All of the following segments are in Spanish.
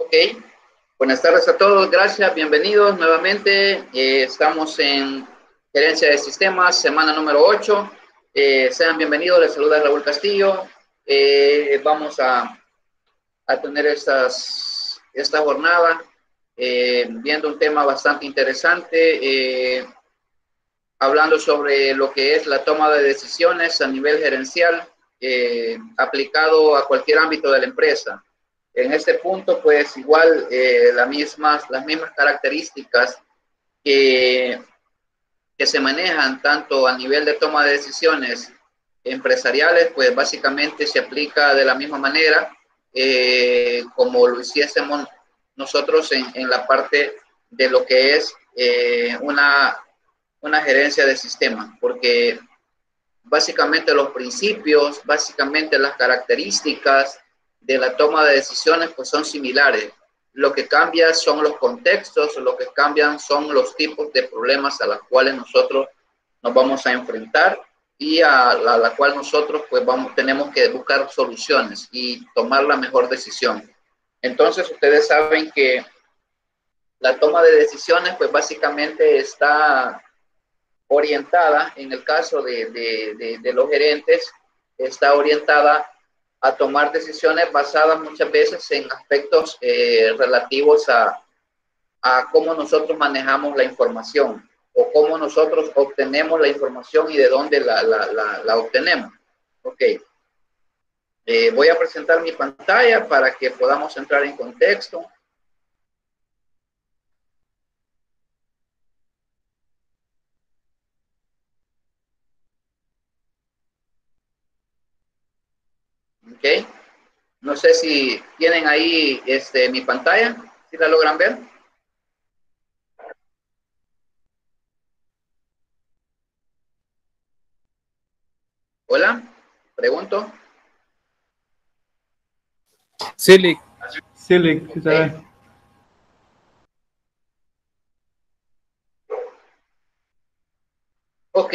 Ok, buenas tardes a todos, gracias, bienvenidos nuevamente. Estamos en Gerencia de Sistemas, semana número 8. Sean bienvenidos, les saluda Raúl Castillo. Vamos a tener esta jornada viendo un tema bastante interesante, hablando sobre lo que es la toma de decisiones a nivel gerencial aplicado a cualquier ámbito de la empresa. En este punto, pues igual las mismas características que se manejan tanto a nivel de toma de decisiones empresariales, pues básicamente se aplica de la misma manera como lo hiciésemos nosotros en la parte de lo que es una gerencia de sistema, porque básicamente los principios, básicamente las características de la toma de decisiones pues son similares. Lo que cambia son los contextos, lo que cambian son los tipos de problemas a los cuales nosotros nos vamos a enfrentar y a la cual nosotros pues tenemos que buscar soluciones y tomar la mejor decisión. Entonces ustedes saben que la toma de decisiones pues básicamente está orientada, en el caso de los gerentes, está orientada a tomar decisiones basadas muchas veces en aspectos relativos a cómo nosotros manejamos la información o cómo nosotros obtenemos la información y de dónde la obtenemos. Ok. Voy a presentar mi pantalla para que podamos entrar en contexto. Ok. No sé si tienen ahí mi pantalla, si la logran ver. Hola, pregunto. Sí, sí, okay. Ok.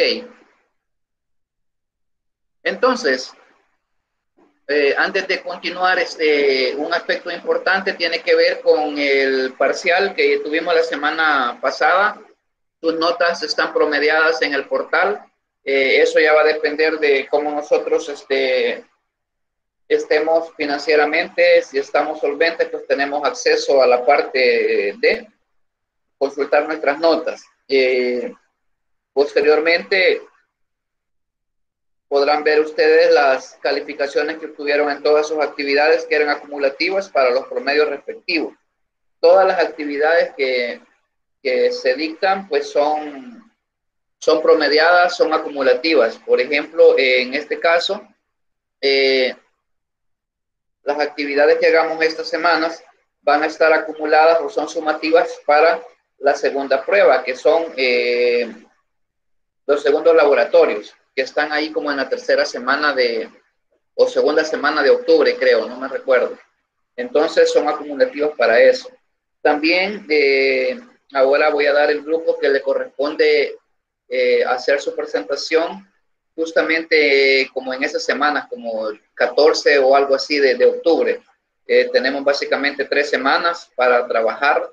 Entonces, antes de continuar, un aspecto importante tiene que ver con el parcial que tuvimos la semana pasada. Tus notas están promediadas en el portal. Eso ya va a depender de cómo nosotros estemos financieramente. Si estamos solventes, pues tenemos acceso a la parte de consultar nuestras notas. Posteriormente, podrán ver ustedes las calificaciones que obtuvieron en todas sus actividades que eran acumulativas para los promedios respectivos. Todas las actividades que se dictan pues son promediadas, son acumulativas. Por ejemplo, en este caso, las actividades que hagamos estas semanas van a estar acumuladas o son sumativas para la segunda prueba, que son los segundos laboratorios, que están ahí como en la tercera semana o segunda semana de octubre, creo, no me recuerdo. Entonces son acumulativos para eso. También ahora voy a dar el grupo que le corresponde hacer su presentación justamente como en esas semanas, como el 14 o algo así de octubre. Tenemos básicamente 3 semanas para trabajar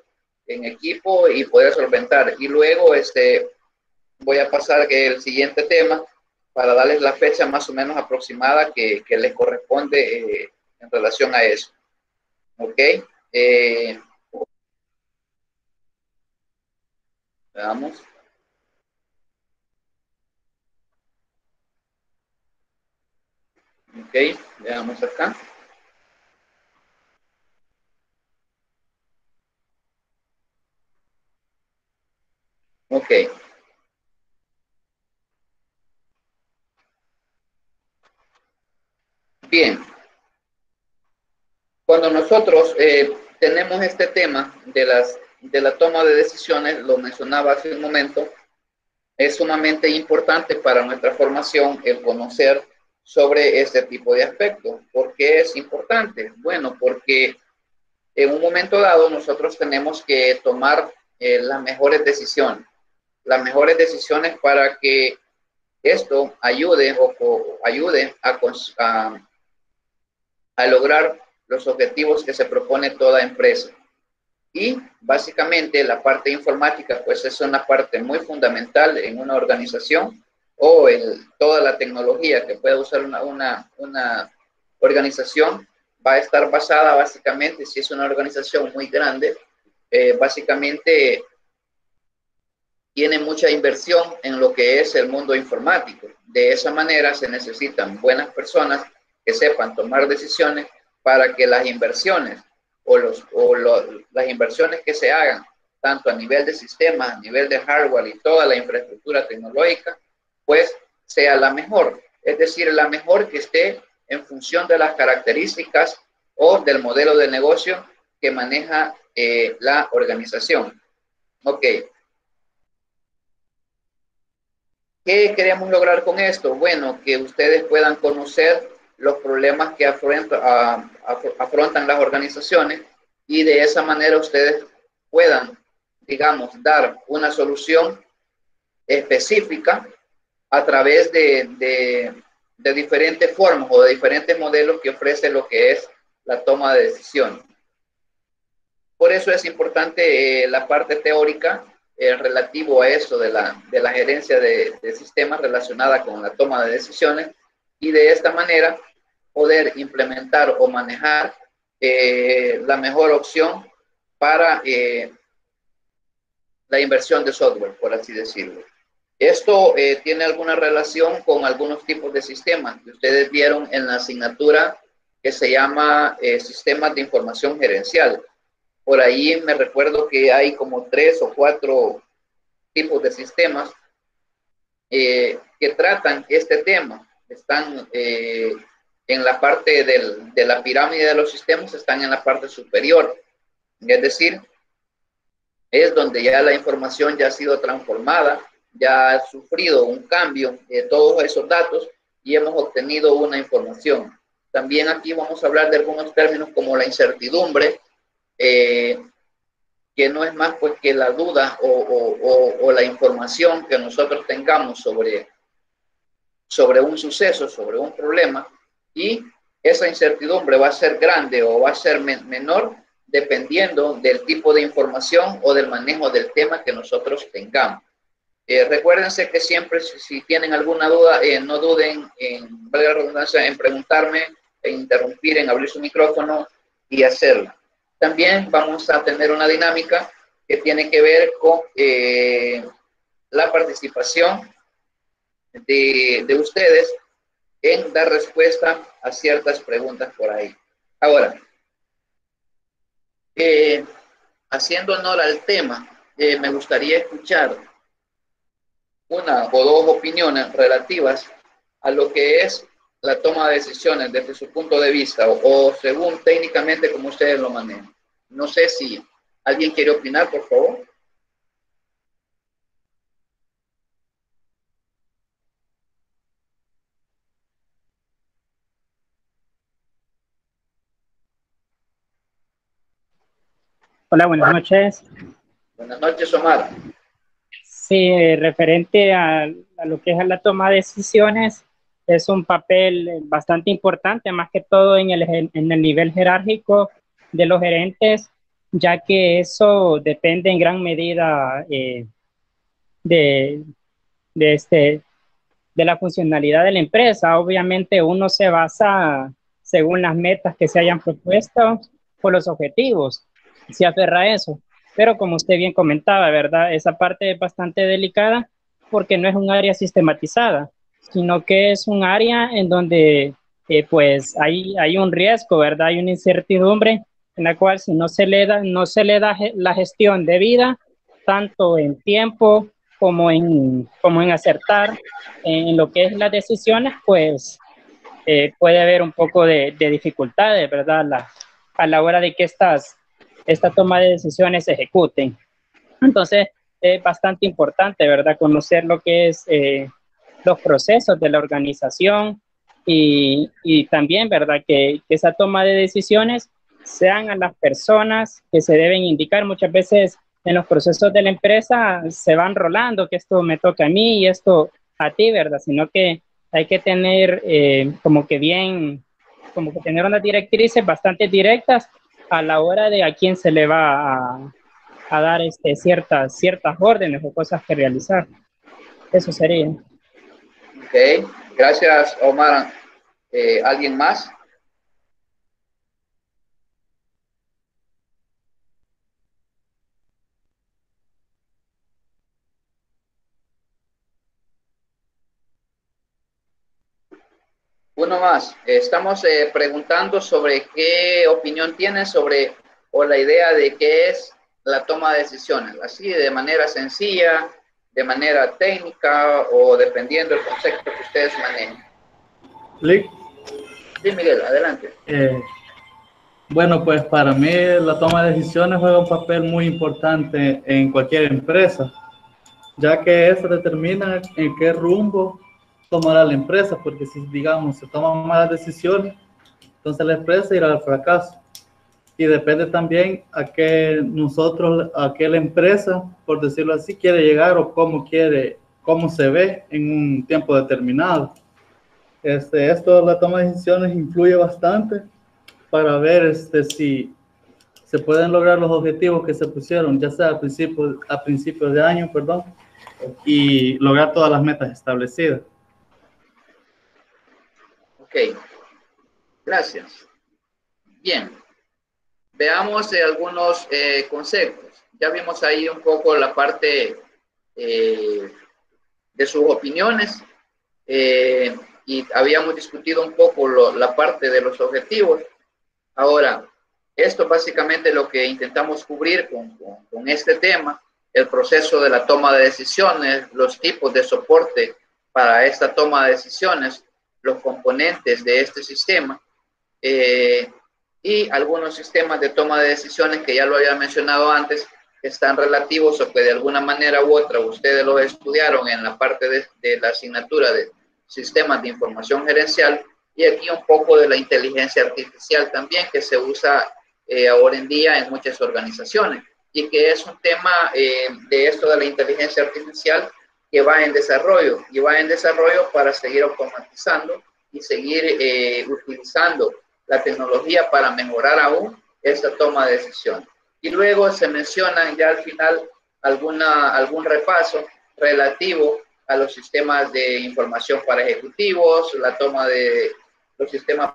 en equipo y poder solventar. Y luego voy a pasar el siguiente tema para darles la fecha más o menos aproximada que les corresponde en relación a eso. Ok. Veamos. Ok, veamos acá. Ok. Bien. Cuando nosotros tenemos este tema de la toma de decisiones, lo mencionaba hace un momento, es sumamente importante para nuestra formación el conocer sobre este tipo de aspectos. ¿Por qué es importante? Bueno, porque en un momento dado nosotros tenemos que tomar las mejores decisiones para que esto ayude a lograr los objetivos que se propone toda empresa. Y básicamente la parte informática pues es una parte muy fundamental en una organización o toda la tecnología que puede usar una organización va a estar basada básicamente, si es una organización muy grande, básicamente tiene mucha inversión en lo que es el mundo informático. De esa manera se necesitan buenas personas que sepan tomar decisiones para que las inversiones las inversiones que se hagan, tanto a nivel de sistemas, a nivel de hardware y toda la infraestructura tecnológica, pues sea la mejor. Es decir, la mejor que esté en función de las características o del modelo de negocio que maneja la organización. Ok. ¿Qué queremos lograr con esto? Bueno, que ustedes puedan conocer los problemas que afrontan las organizaciones y de esa manera ustedes puedan, digamos, dar una solución específica a través de diferentes formas o de diferentes modelos que ofrece lo que es la toma de decisiones. Por eso es importante la parte teórica relativo a eso de la gerencia de sistemas relacionada con la toma de decisiones y de esta manera poder implementar o manejar la mejor opción para la inversión de software, por así decirlo. Esto tiene alguna relación con algunos tipos de sistemas que ustedes vieron en la asignatura que se llama Sistemas de Información Gerencial. Por ahí me recuerdo que hay como 3 o 4 tipos de sistemas que tratan este tema. Están en la parte de la pirámide de los sistemas, están en la parte superior. Es decir, es donde ya la información ya ha sido transformada, ya ha sufrido un cambio de todos esos datos y hemos obtenido una información. También aquí vamos a hablar de algunos términos como la incertidumbre, que no es más pues que la duda o la información que nosotros tengamos sobre un suceso, sobre un problema, y esa incertidumbre va a ser grande o va a ser menor dependiendo del tipo de información o del manejo del tema que nosotros tengamos. Recuérdense que siempre si tienen alguna duda, no duden en, valga la redundancia, en preguntarme, en interrumpir, en abrir su micrófono y hacerlo. También vamos a tener una dinámica que tiene que ver con la participación de ustedes en dar respuesta a ciertas preguntas por ahí. Ahora, haciendo honor al tema, me gustaría escuchar una o dos opiniones relativas a lo que es la toma de decisiones desde su punto de vista o según técnicamente como ustedes lo manejan. No sé si alguien quiere opinar, por favor. Hola, buenas noches. Buenas noches, Omar. Sí, referente a lo que es la toma de decisiones, es un papel bastante importante, más que todo en el nivel jerárquico de los gerentes, ya que eso depende en gran medida de, de de la funcionalidad de la empresa. Obviamente uno se basa según las metas que se hayan propuesto por los objetivos, se aferra a eso. Pero como usted bien comentaba, ¿verdad? Esa parte es bastante delicada porque no es un área sistematizada, sino que es un área en donde pues hay un riesgo, ¿verdad? Hay una incertidumbre en la cual si no se le da la gestión debida, tanto en tiempo como en acertar en lo que es las decisiones, pues puede haber un poco de dificultades, ¿verdad? A la hora de que esta toma de decisiones se ejecuten. Entonces, es bastante importante, ¿verdad? Conocer lo que es los procesos de la organización y también, ¿verdad? Que esa toma de decisiones sean a las personas que se deben indicar. Muchas veces en los procesos de la empresa se van rolando, que esto me toca a mí y esto a ti, ¿verdad? Sino que hay que tener como que bien como que tener unas directrices bastante directas a la hora de a quién se le va a dar ciertas órdenes o cosas que realizar. Eso sería. Ok, gracias, Omar. ¿Alguien más? Uno más. Estamos preguntando sobre qué opinión tienen sobre o la idea de qué es la toma de decisiones, así de manera sencilla, de manera técnica o dependiendo del concepto que ustedes manejen. Lick. Sí, Miguel, adelante. Bueno, pues para mí la toma de decisiones juega un papel muy importante en cualquier empresa, ya que eso determina en qué rumbo tomará la empresa, porque si, digamos, se toman malas decisiones, entonces la empresa irá al fracaso. Y depende también a qué la empresa, por decirlo así, quiere llegar o cómo se ve en un tiempo determinado. Esto, la toma de decisiones influye bastante para ver si se pueden lograr los objetivos que se pusieron, ya sea a principios de año, perdón, y lograr todas las metas establecidas. Ok, gracias. Bien, veamos algunos conceptos. Ya vimos ahí un poco la parte de sus opiniones y habíamos discutido un poco la parte de los objetivos. Ahora, esto básicamente lo que intentamos cubrir con este tema, el proceso de la toma de decisiones, los tipos de soporte para esta toma de decisiones, los componentes de este sistema y algunos sistemas de toma de decisiones que ya lo había mencionado antes, que están relativos o que de alguna manera u otra ustedes lo estudiaron en la parte de la asignatura de sistemas de información gerencial, y aquí un poco de la inteligencia artificial también que se usa ahora en día en muchas organizaciones y que es un tema de esto de la inteligencia artificial que va en desarrollo y va en desarrollo para seguir automatizando y seguir utilizando la tecnología para mejorar aún esta toma de decisiones. Y luego se mencionan ya al final algún repaso relativo a los sistemas de información para ejecutivos, la toma de los sistemas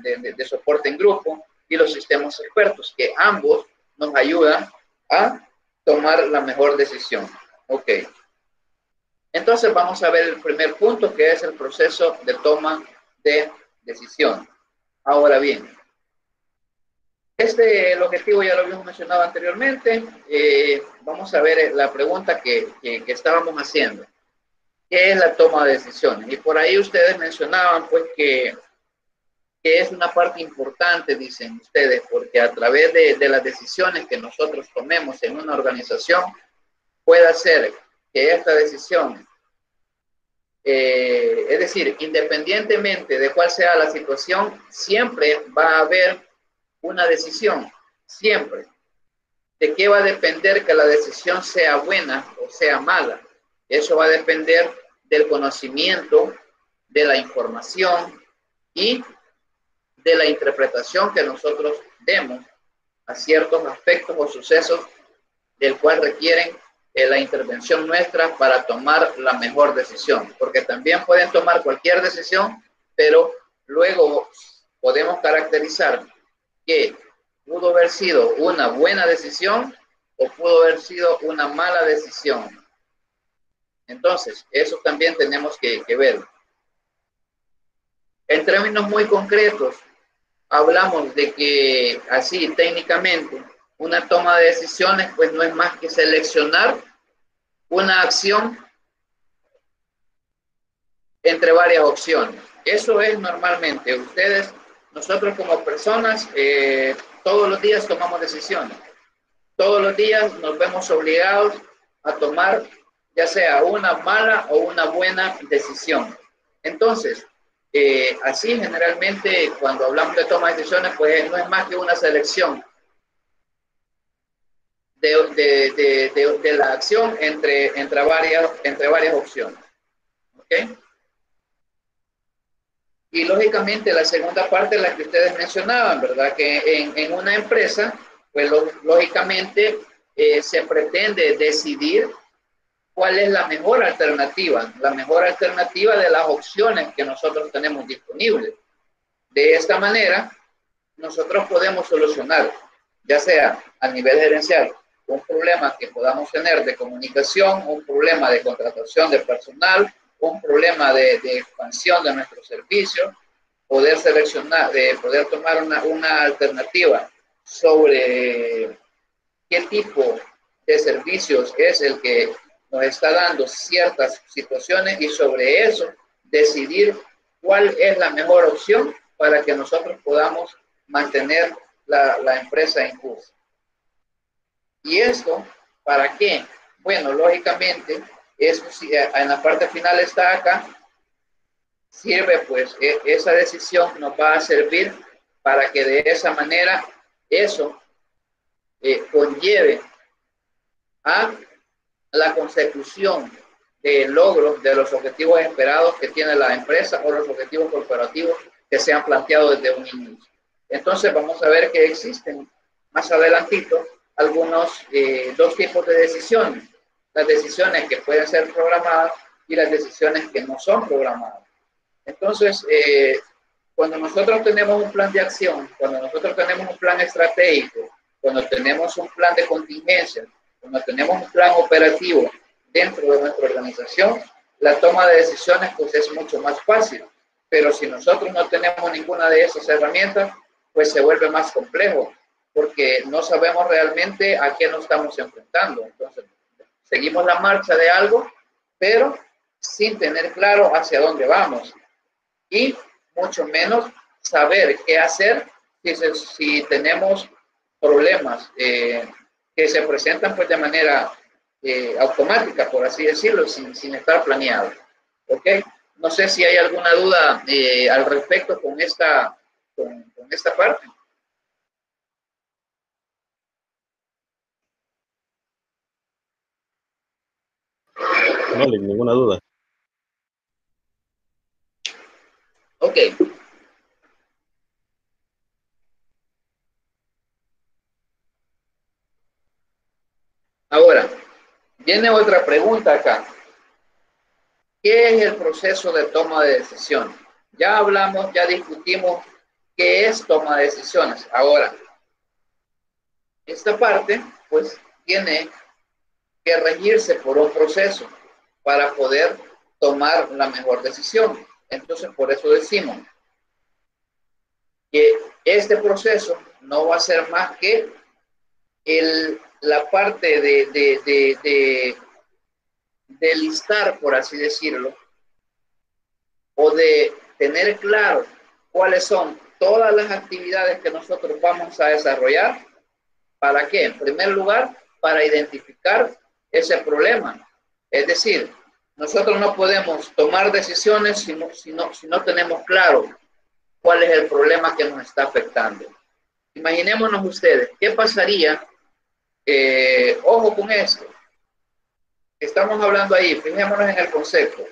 de soporte en grupo y los sistemas expertos, que ambos nos ayudan a tomar la mejor decisión. Ok. Entonces vamos a ver el primer punto, que es el proceso de toma de decisión. Ahora bien, el objetivo ya lo habíamos mencionado anteriormente. Vamos a ver la pregunta que estábamos haciendo. ¿Qué es la toma de decisiones? Y por ahí ustedes mencionaban pues que es una parte importante, dicen ustedes, porque a través de las decisiones que nosotros tomemos en una organización, puede ser que esta decisión, es decir, independientemente de cuál sea la situación, siempre va a haber una decisión, siempre. ¿De qué va a depender que la decisión sea buena o sea mala? Eso va a depender del conocimiento, de la información y de la interpretación que nosotros demos a ciertos aspectos o sucesos del cual requieren la intervención nuestra para tomar la mejor decisión. Porque también pueden tomar cualquier decisión, pero luego podemos caracterizar que pudo haber sido una buena decisión o pudo haber sido una mala decisión. Entonces, eso también tenemos que ver. En términos muy concretos, hablamos de que así técnicamente una toma de decisiones pues no es más que seleccionar una acción entre varias opciones. Eso es normalmente nosotros como personas todos los días tomamos decisiones. Todos los días nos vemos obligados a tomar ya sea una mala o una buena decisión. Entonces, así generalmente cuando hablamos de toma de decisiones, pues no es más que una selección de la acción entre varias opciones. ¿Ok? Y lógicamente la segunda parte es la que ustedes mencionaban, ¿verdad? Que en una empresa, pues lógicamente se pretende decidir cuál es la mejor alternativa de las opciones que nosotros tenemos disponibles. De esta manera, nosotros podemos solucionar, ya sea a nivel gerencial, un problema que podamos tener de comunicación, un problema de contratación de personal, un problema de expansión de nuestros servicios, poder seleccionar, de poder tomar una alternativa sobre qué tipo de servicios es el que nos está dando ciertas situaciones y sobre eso decidir cuál es la mejor opción para que nosotros podamos mantener la empresa en curso. ¿Y esto para qué? Bueno, lógicamente, eso en la parte final está acá, sirve pues, esa decisión nos va a servir para que de esa manera eso conlleve a la consecución de logros de los objetivos esperados que tiene la empresa o los objetivos corporativos que se han planteado desde un inicio. Entonces vamos a ver que existen más adelantito algunos dos tipos de decisiones. Las decisiones que pueden ser programadas y las decisiones que no son programadas. Entonces, cuando nosotros tenemos un plan de acción, cuando nosotros tenemos un plan estratégico, cuando tenemos un plan de contingencia, cuando tenemos un plan operativo dentro de nuestra organización, la toma de decisiones pues es mucho más fácil. Pero si nosotros no tenemos ninguna de esas herramientas, pues se vuelve más complejo, porque no sabemos realmente a qué nos estamos enfrentando. Entonces, seguimos la marcha de algo, pero sin tener claro hacia dónde vamos. Y mucho menos saber qué hacer si tenemos problemas que se presentan pues de manera automática, por así decirlo, sin estar planeado. ¿Ok? No sé si hay alguna duda al respecto con esta parte. No, ninguna duda. Ok. Ahora, viene otra pregunta acá. ¿Qué es el proceso de toma de decisiones? Ya hablamos, ya discutimos qué es toma de decisiones. Ahora, esta parte, pues, tiene que regirse por un proceso para poder tomar la mejor decisión. Entonces, por eso decimos que este proceso no va a ser más que la parte de listar, por así decirlo, o de tener claro cuáles son todas las actividades que nosotros vamos a desarrollar. ¿Para qué? En primer lugar, para identificar ese problema. Es decir, nosotros no podemos tomar decisiones si no tenemos claro cuál es el problema que nos está afectando. Imaginémonos ustedes, ¿qué pasaría? Ojo con esto. Estamos hablando ahí, fijémonos en el concepto.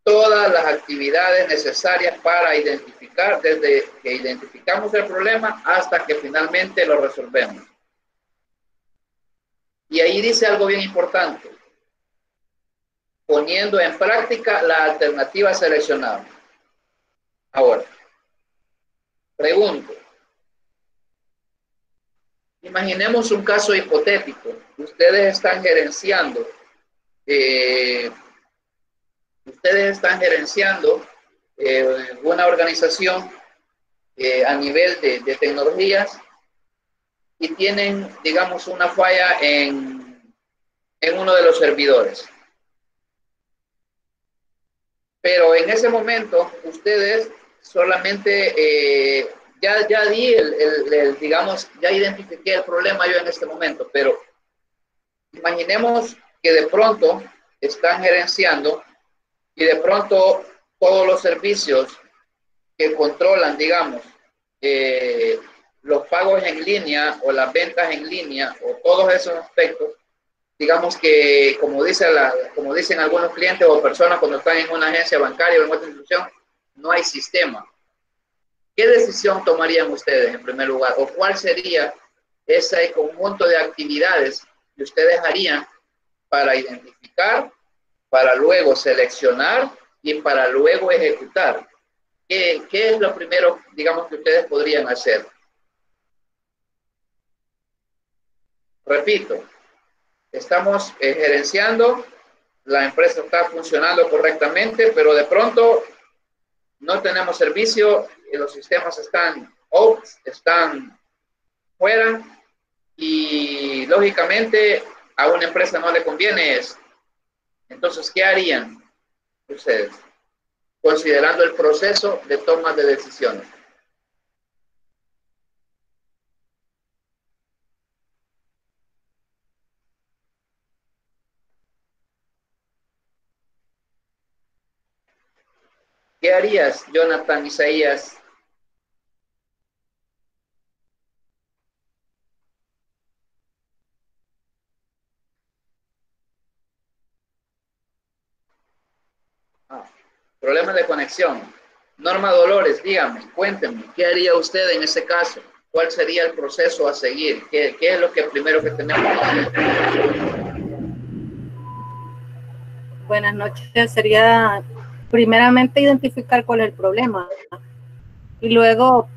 Todas las actividades necesarias para identificar, desde que identificamos el problema hasta que finalmente lo resolvemos. Y ahí dice algo bien importante. Poniendo en práctica la alternativa seleccionada. Ahora, pregunto. Imaginemos un caso hipotético. Ustedes están gerenciando una organización a nivel de tecnologías y tienen, digamos, una falla en uno de los servidores. Pero en ese momento, ustedes solamente, ya di digamos, ya identifiqué el problema yo en este momento, pero imaginemos que de pronto están gerenciando y de pronto todos los servicios que controlan, digamos, los pagos en línea o las ventas en línea o todos esos aspectos digamos que, como dicen algunos clientes o personas cuando están en una agencia bancaria o en otra institución, no hay sistema. ¿Qué decisión tomarían ustedes en primer lugar? ¿O cuál sería ese conjunto de actividades que ustedes harían para identificar, para luego seleccionar y para luego ejecutar? ¿Qué es lo primero, digamos, que ustedes podrían hacer? Repito, estamos gerenciando, la empresa está funcionando correctamente, pero de pronto no tenemos servicio y los sistemas están out, están fuera y lógicamente a una empresa no le conviene eso. Entonces, ¿qué harían ustedes? Considerando el proceso de toma de decisiones. ¿Qué harías, Jonathan, Isaías? Problemas de conexión. Norma Dolores, dígame, cuénteme, ¿qué haría usted en ese caso? ¿Cuál sería el proceso a seguir? ¿Qué es lo que primero que tenemos que hacer? Buenas noches. Sería primeramente identificar cuál es el problema y luego,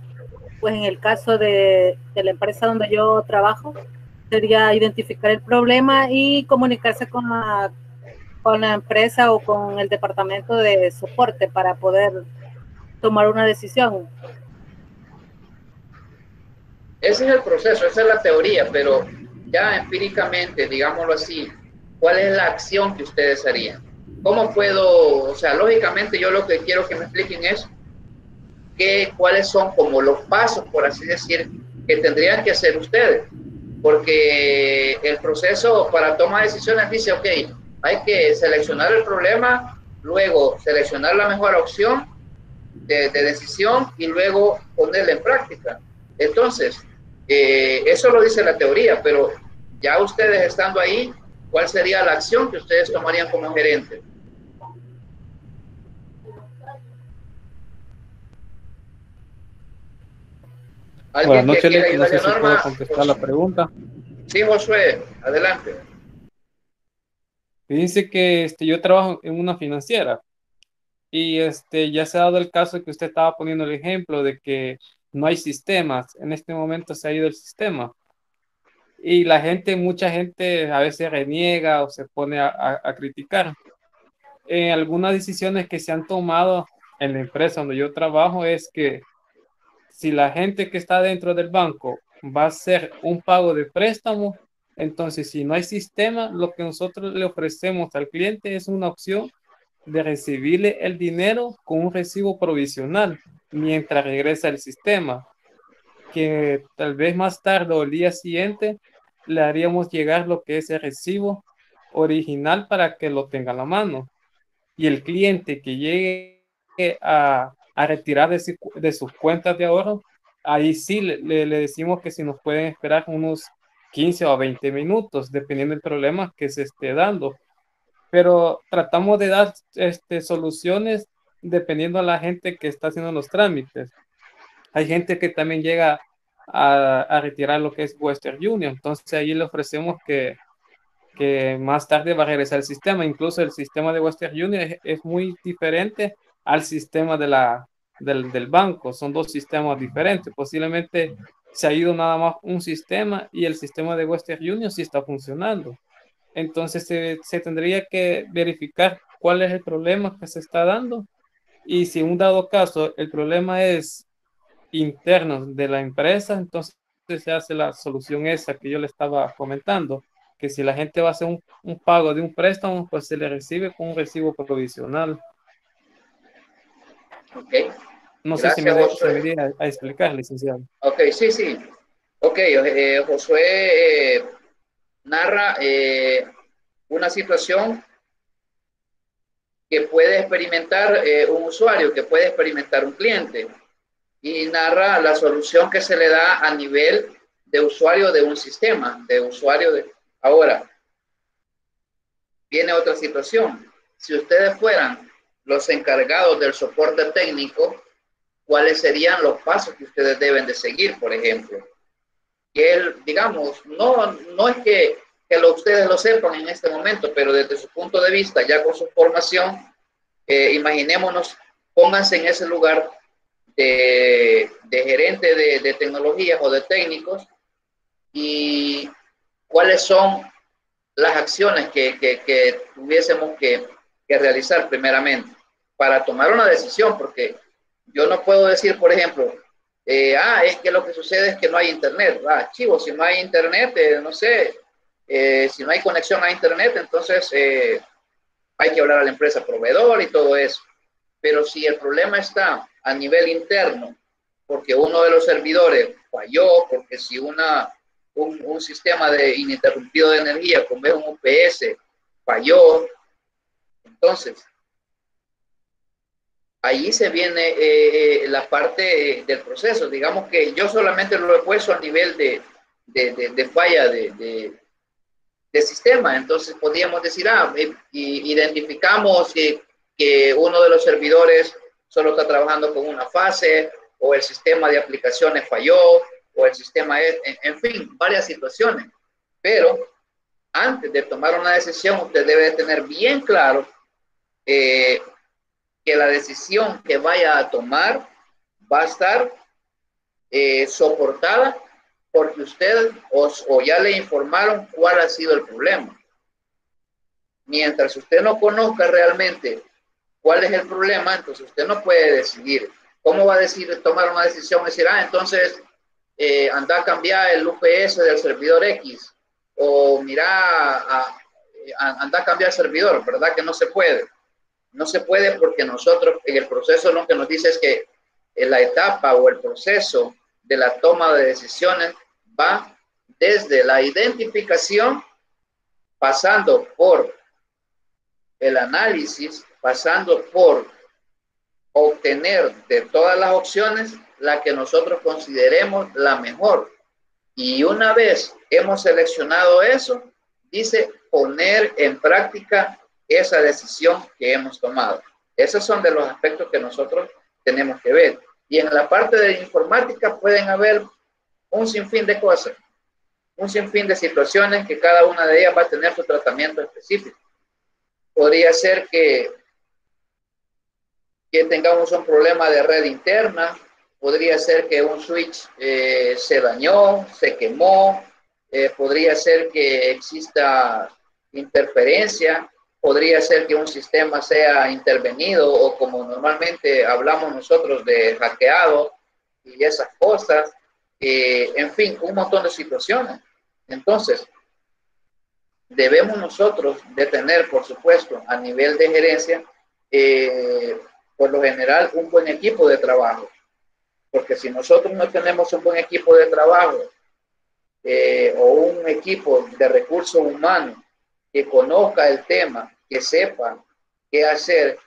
pues en el caso de la empresa donde yo trabajo, sería identificar el problema y comunicarse con la empresa o con el departamento de soporte para poder tomar una decisión. Ese es el proceso, esa es la teoría, pero ya empíricamente, digámoslo así, ¿cuál es la acción que ustedes harían? ¿Cómo puedo, o sea, lógicamente yo lo que quiero que me expliquen es cuáles son como los pasos, por así decir, que tendrían que hacer ustedes? Porque el proceso para toma de decisiones dice, ok, hay que seleccionar el problema, luego seleccionar la mejor opción de decisión y luego ponerla en práctica. Entonces, eso lo dice la teoría, pero ya ustedes estando ahí, ¿cuál sería la acción que ustedes tomarían como gerente? Buenas noches, quiera no sé ayudarle a si Norma? puedo contestar la pregunta. Sí, Josué, adelante. Fíjense que yo trabajo en una financiera y ya se ha dado el caso que usted estaba poniendo el ejemplo de que no hay sistemas. En este momento se ha ido el sistema y mucha gente a veces reniega o se pone a criticar. Algunas decisiones que se han tomado en la empresa donde yo trabajo es que si la gente que está dentro del banco va a hacer un pago de préstamo, entonces si no hay sistema, lo que nosotros le ofrecemos al cliente es una opción de recibirle el dinero con un recibo provisional mientras regresa el sistema, que tal vez más tarde o el día siguiente le haríamos llegar lo que es el recibo original para que lo tenga a la mano. Y el cliente que llegue a retirar de sus cuentas de ahorro, ahí sí le decimos que si nos pueden esperar unos 15 o 20 minutos, dependiendo del problema que se esté dando. Pero tratamos de dar soluciones dependiendo a la gente que está haciendo los trámites. Hay gente que también llega a retirar lo que es Western Union, entonces ahí le ofrecemos que más tarde va a regresar el sistema. Incluso el sistema de Western Union es muy diferente al sistema del banco. Son dos sistemas diferentes. Posiblemente se ha ido nada más un sistema y el sistema de Western Union sí está funcionando. Entonces se tendría que verificar cuál es el problema que se está dando y si en un dado caso el problema es interno de la empresa, entonces se hace la solución esa que yo le estaba comentando, que si la gente va a hacer un pago de un préstamo, pues se le recibe con un recibo provisional. Ok. No Gracias, sé si me Josué. di a explicar, licenciado. Ok, sí, sí. Ok, Josué narra una situación que puede experimentar un usuario, que puede experimentar un cliente, y narra la solución que se le da a nivel de usuario de un sistema, de usuario de... Ahora, viene otra situación. Si ustedes fueran los encargados del soporte técnico, ¿cuáles serían los pasos que ustedes deben de seguir, por ejemplo? Que él, digamos, no es que ustedes lo sepan en este momento, pero desde su punto de vista, ya con su formación, imaginémonos, pónganse en ese lugar de gerente de tecnologías o de técnicos, y cuáles son las acciones que tuviésemos que realizar primeramente para tomar una decisión, porque yo no puedo decir, por ejemplo, es que lo que sucede es que no hay internet. Chivo, si no hay internet, no sé, si no hay conexión a internet, entonces hay que hablar a la empresa proveedor y todo eso. Pero si el problema está a nivel interno, porque uno de los servidores falló, porque si un sistema de ininterrumpido de energía, como es un UPS, falló, entonces ahí se viene la parte del proceso. Digamos que yo solamente lo he puesto a nivel de falla de sistema. Entonces podríamos decir, identificamos que uno de los servidores solo está trabajando con una fase, o el sistema de aplicaciones falló, o el sistema es, en fin, varias situaciones. Pero antes de tomar una decisión, usted debe tener bien claro que la decisión que vaya a tomar va a estar soportada porque usted o ya le informaron cuál ha sido el problema. Mientras usted no conozca realmente cuál es el problema, entonces usted no puede decidir. ¿Cómo va a decir, tomar una decisión? Decir, entonces anda a cambiar el UPS del servidor X, o mira, anda a cambiar el servidor, ¿verdad? Que no se puede. No se puede porque nosotros en el proceso lo que nos dice es que la etapa o el proceso de la toma de decisiones va desde la identificación, pasando por el análisis, pasando por obtener de todas las opciones la que nosotros consideremos la mejor. Y una vez hemos seleccionado eso, dice poner en práctica esa decisión que hemos tomado. Esos son de los aspectos que nosotros tenemos que ver. Y en la parte de informática pueden haber un sinfín de cosas, un sinfín de situaciones que cada una de ellas va a tener su tratamiento específico. Podría ser que tengamos un problema de red interna, podría ser que un switch se dañó, se quemó, podría ser que exista interferencia, podría ser que un sistema sea intervenido, o como normalmente hablamos nosotros de hackeado y esas cosas, en fin, un montón de situaciones. Entonces, debemos nosotros de tener, por supuesto, a nivel de gerencia, por lo general, un buen equipo de trabajo. Porque si nosotros no tenemos un buen equipo de trabajo o un equipo de recursos humanos que conozca el tema, que sepa qué hacer,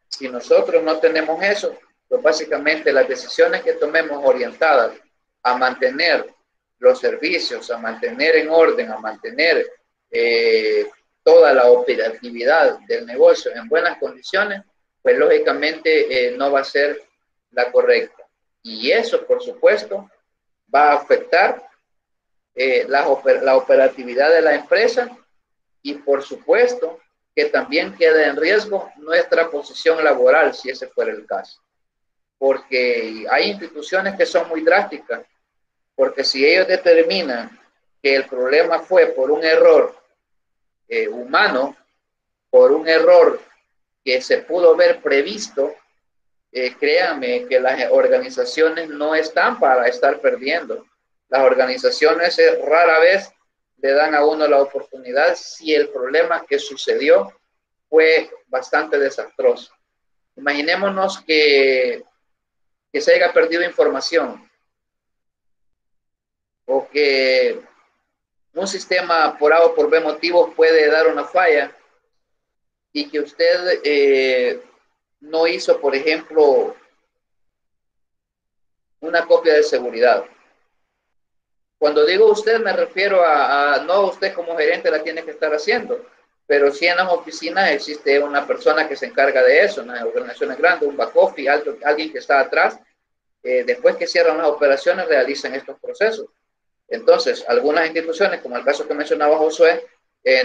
si nosotros no tenemos eso, pues básicamente las decisiones que tomemos orientadas a mantener los servicios, a mantener en orden, a mantener toda la operatividad del negocio en buenas condiciones, pues lógicamente no va a ser la correcta. Y eso, por supuesto, va a afectar la operatividad de la empresa, y por supuesto que también queda en riesgo nuestra posición laboral, si ese fuera el caso. Porque hay instituciones que son muy drásticas, porque si ellos determinan que el problema fue por un error humano, por un error que se pudo haber previsto, créanme que las organizaciones no están para estar perdiendo. Las organizaciones rara vez le dan a uno la oportunidad si el problema que sucedió fue bastante desastroso. Imaginémonos que se haya perdido información, o que un sistema por A o por B motivo puede dar una falla, y que usted no hizo, por ejemplo, una copia de seguridad. Cuando digo usted, me refiero no usted como gerente la tiene que estar haciendo, pero sí en las oficinas existe una persona que se encarga de eso, en las organizaciones grandes, un back office, alguien que está atrás. Después que cierran las operaciones, realizan estos procesos. Entonces, algunas instituciones, como el caso que mencionaba Josué,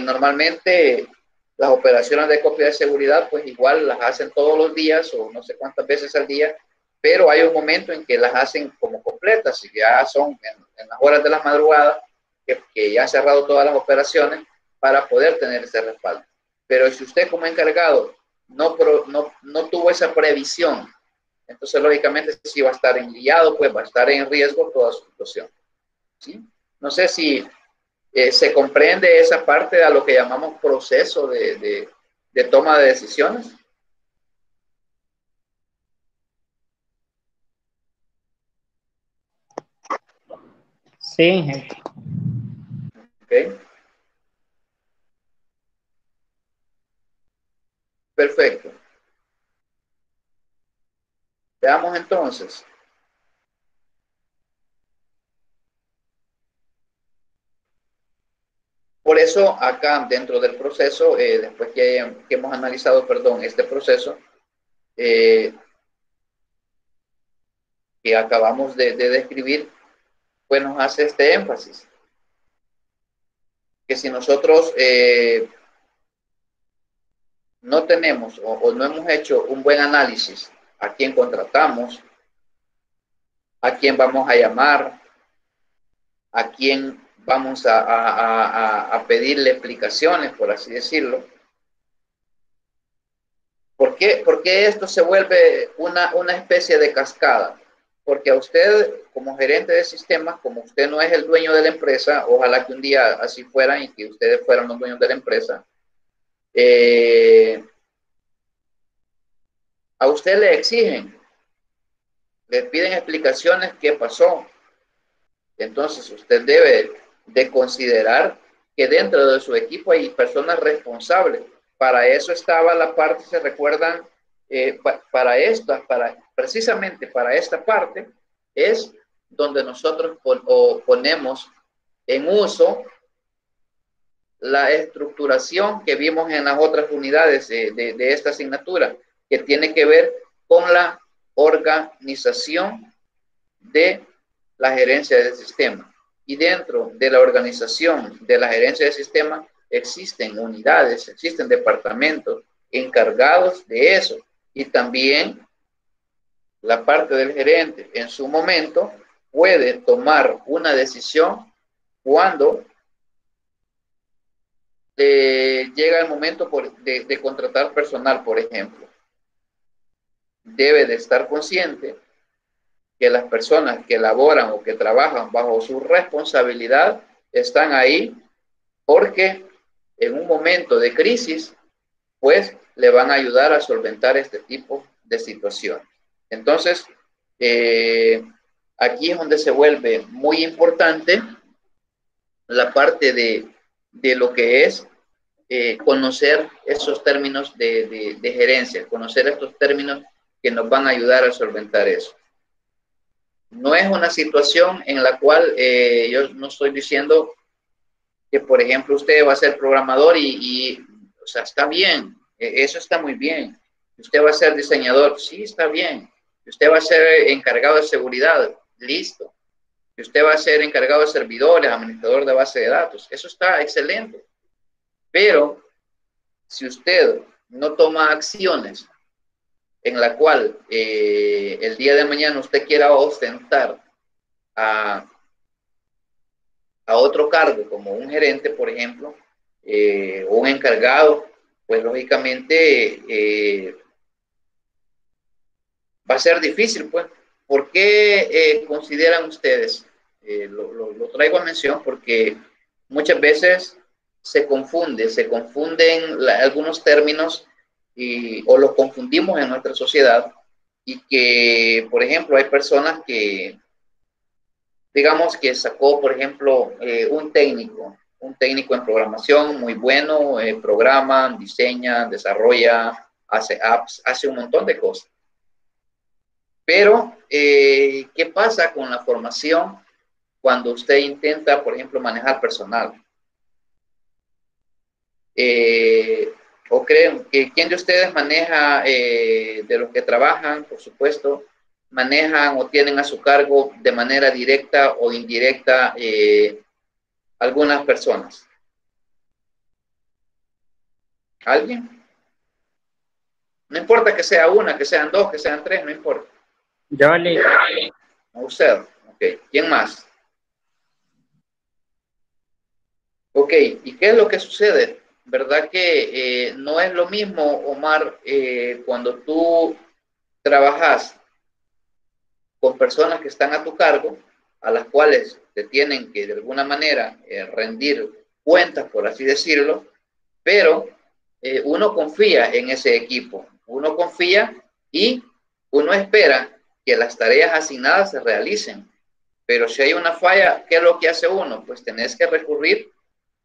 normalmente las operaciones de copia de seguridad, pues igual las hacen todos los días o no sé cuántas veces al día, pero hay un momento en que las hacen como completas y ya son en las horas de la madrugada que ya han cerrado todas las operaciones para poder tener ese respaldo. Pero si usted como encargado no tuvo esa previsión, entonces lógicamente si va a estar enliado, pues va a estar en riesgo toda su situación. ¿Sí? No sé si se comprende esa parte de lo que llamamos proceso de toma de decisiones. Sí. Okay. Perfecto. Veamos entonces. Por eso acá dentro del proceso, después que hemos analizado, perdón, este proceso, que acabamos de describir, pues nos hace este énfasis. Que si nosotros no tenemos o no hemos hecho un buen análisis a quién contratamos, a quién vamos a llamar, a quién vamos a pedirle explicaciones, por así decirlo. ¿Por qué esto se vuelve una especie de cascada? Porque a usted, como gerente de sistemas, como usted no es el dueño de la empresa, ojalá que un día así fueran y que ustedes fueran los dueños de la empresa, a usted le exigen, le piden explicaciones qué pasó. Entonces usted debe de considerar que dentro de su equipo hay personas responsables. Para eso estaba la parte, se recuerdan, precisamente para esta parte es donde nosotros ponemos en uso la estructuración que vimos en las otras unidades de esta asignatura, que tiene que ver con la organización de la gerencia del sistema. Y dentro de la organización de la gerencia del sistema existen unidades, existen departamentos encargados de eso. Y también la parte del gerente en su momento puede tomar una decisión cuando llega el momento de contratar personal, por ejemplo. Debe de estar consciente que las personas que laboran o que trabajan bajo su responsabilidad están ahí porque en un momento de crisis, pues le van a ayudar a solventar este tipo de situaciones. Entonces, aquí es donde se vuelve muy importante la parte de lo que es conocer esos términos de gerencia, conocer estos términos que nos van a ayudar a solventar eso. No es una situación en la cual yo no estoy diciendo que, por ejemplo, usted va a ser programador o sea, está bien, eso está muy bien. Usted va a ser diseñador, sí, está bien. Usted va a ser encargado de seguridad, listo. Usted va a ser encargado de servidores, administrador de base de datos, eso está excelente. Pero si usted no toma acciones en la cual el día de mañana usted quiera ostentar a otro cargo, como un gerente, por ejemplo, o un encargado, pues lógicamente va a ser difícil, pues. ¿Por qué consideran ustedes? Lo traigo a mención porque muchas veces se confunden algunos términos o los confundimos en nuestra sociedad y que, por ejemplo, hay personas que digamos que sacó, por ejemplo, un técnico en programación muy bueno, programa, diseña, desarrolla, hace apps, hace un montón de cosas. Pero, ¿qué pasa con la formación cuando usted intenta, por ejemplo, manejar personal? ¿O creen que quién de ustedes maneja, de los que trabajan, por supuesto, manejan o tienen a su cargo de manera directa o indirecta algunas personas? ¿Alguien? No importa que sea una, que sean dos, que sean tres, no importa. Yo le... Usted. Ok. ¿Quién más? Ok. ¿Y qué es lo que sucede? ¿Verdad que no es lo mismo, Omar, cuando tú trabajas con personas que están a tu cargo, a las cuales te tienen que de alguna manera rendir cuentas, por así decirlo, pero uno confía en ese equipo, uno confía y uno espera que las tareas asignadas se realicen. Pero si hay una falla, ¿qué es lo que hace uno? Pues tenés que recurrir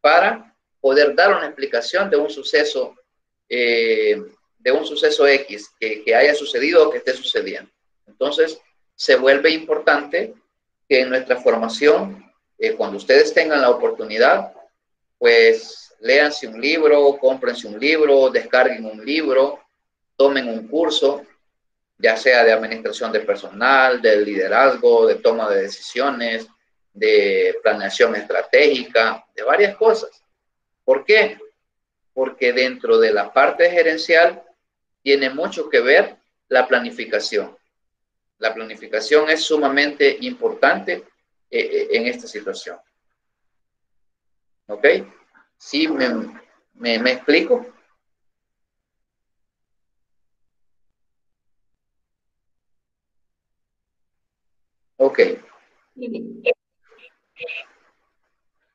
para poder dar una explicación de un suceso X que haya sucedido o que esté sucediendo. Entonces, se vuelve importante que en nuestra formación, cuando ustedes tengan la oportunidad, pues léanse un libro, cómprense un libro, descarguen un libro, tomen un curso, ya sea de administración de personal, de liderazgo, de toma de decisiones, de planeación estratégica, de varias cosas. ¿Por qué? Porque dentro de la parte gerencial tiene mucho que ver la planificación. La planificación es sumamente importante en esta situación. ¿Ok? ¿Sí me explico? Ok.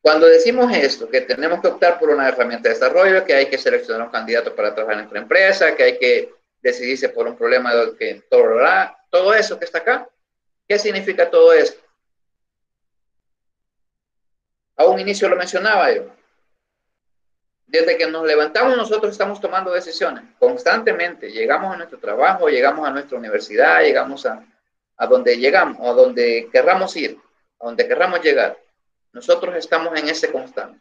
Cuando decimos esto, que tenemos que optar por una herramienta de desarrollo, que hay que seleccionar un candidato para trabajar en nuestra empresa, que hay que decidirse por un problema que todo eso que está acá, ¿qué significa todo esto? A un inicio lo mencionaba yo. Desde que nos levantamos nosotros estamos tomando decisiones constantemente. Llegamos a nuestro trabajo, llegamos a nuestra universidad, llegamos a donde llegamos, a donde querramos ir, a donde querramos llegar. Nosotros estamos en ese constante.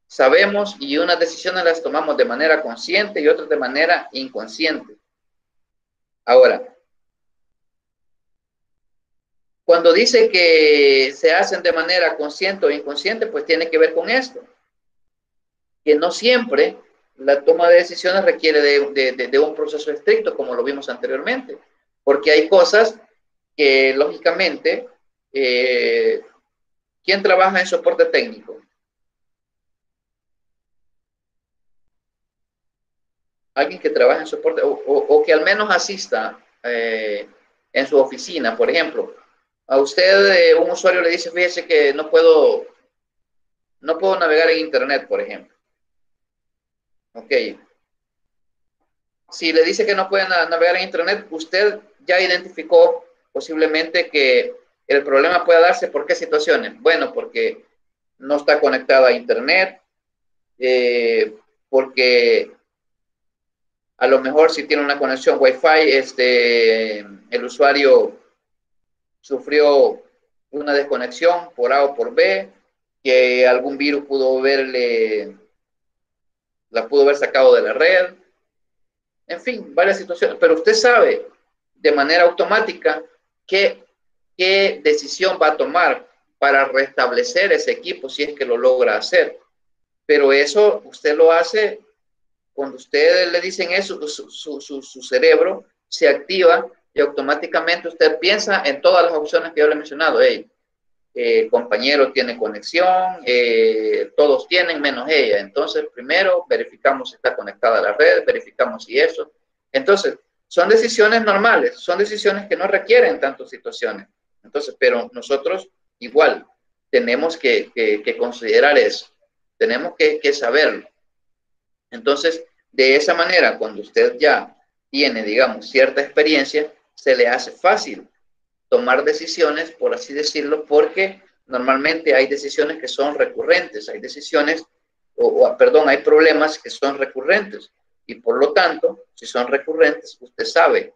Sabemos y unas decisiones las tomamos de manera consciente y otras de manera inconsciente. Ahora, cuando dice que se hacen de manera consciente o inconsciente, pues tiene que ver con esto. Que no siempre la toma de decisiones requiere de un proceso estricto, como lo vimos anteriormente. Porque hay cosas que, lógicamente, ¿quién trabaja en soporte técnico? Alguien que trabaja en soporte o que al menos asista en su oficina, por ejemplo. A usted, un usuario le dice, fíjese que no puedo navegar en internet, por ejemplo. Ok. Si le dice que no puede navegar en internet, usted ya identificó posiblemente que el problema pueda darse por qué situaciones. Bueno, porque no está conectado a internet, porque a lo mejor si tiene una conexión Wi-Fi, el usuario sufrió una desconexión por A o por B, que algún virus la pudo haber sacado de la red. En fin, varias situaciones. Pero usted sabe de manera automática qué decisión va a tomar para restablecer ese equipo si es que lo logra hacer. Pero eso usted lo hace cuando usted le dicen eso, su cerebro se activa y automáticamente usted piensa en todas las opciones que yo le he mencionado. Hey, compañero tiene conexión, todos tienen menos ella. Entonces, primero verificamos si está conectada a la red, verificamos si eso. Entonces, son decisiones normales, son decisiones que no requieren tantas situaciones. Entonces, pero nosotros igual tenemos que considerar eso, tenemos que saberlo. Entonces, de esa manera, cuando usted ya tiene, digamos, cierta experiencia, se le hace fácil tomar decisiones, por así decirlo, porque normalmente hay decisiones que son recurrentes, hay decisiones, hay problemas que son recurrentes. Y por lo tanto, si son recurrentes, usted sabe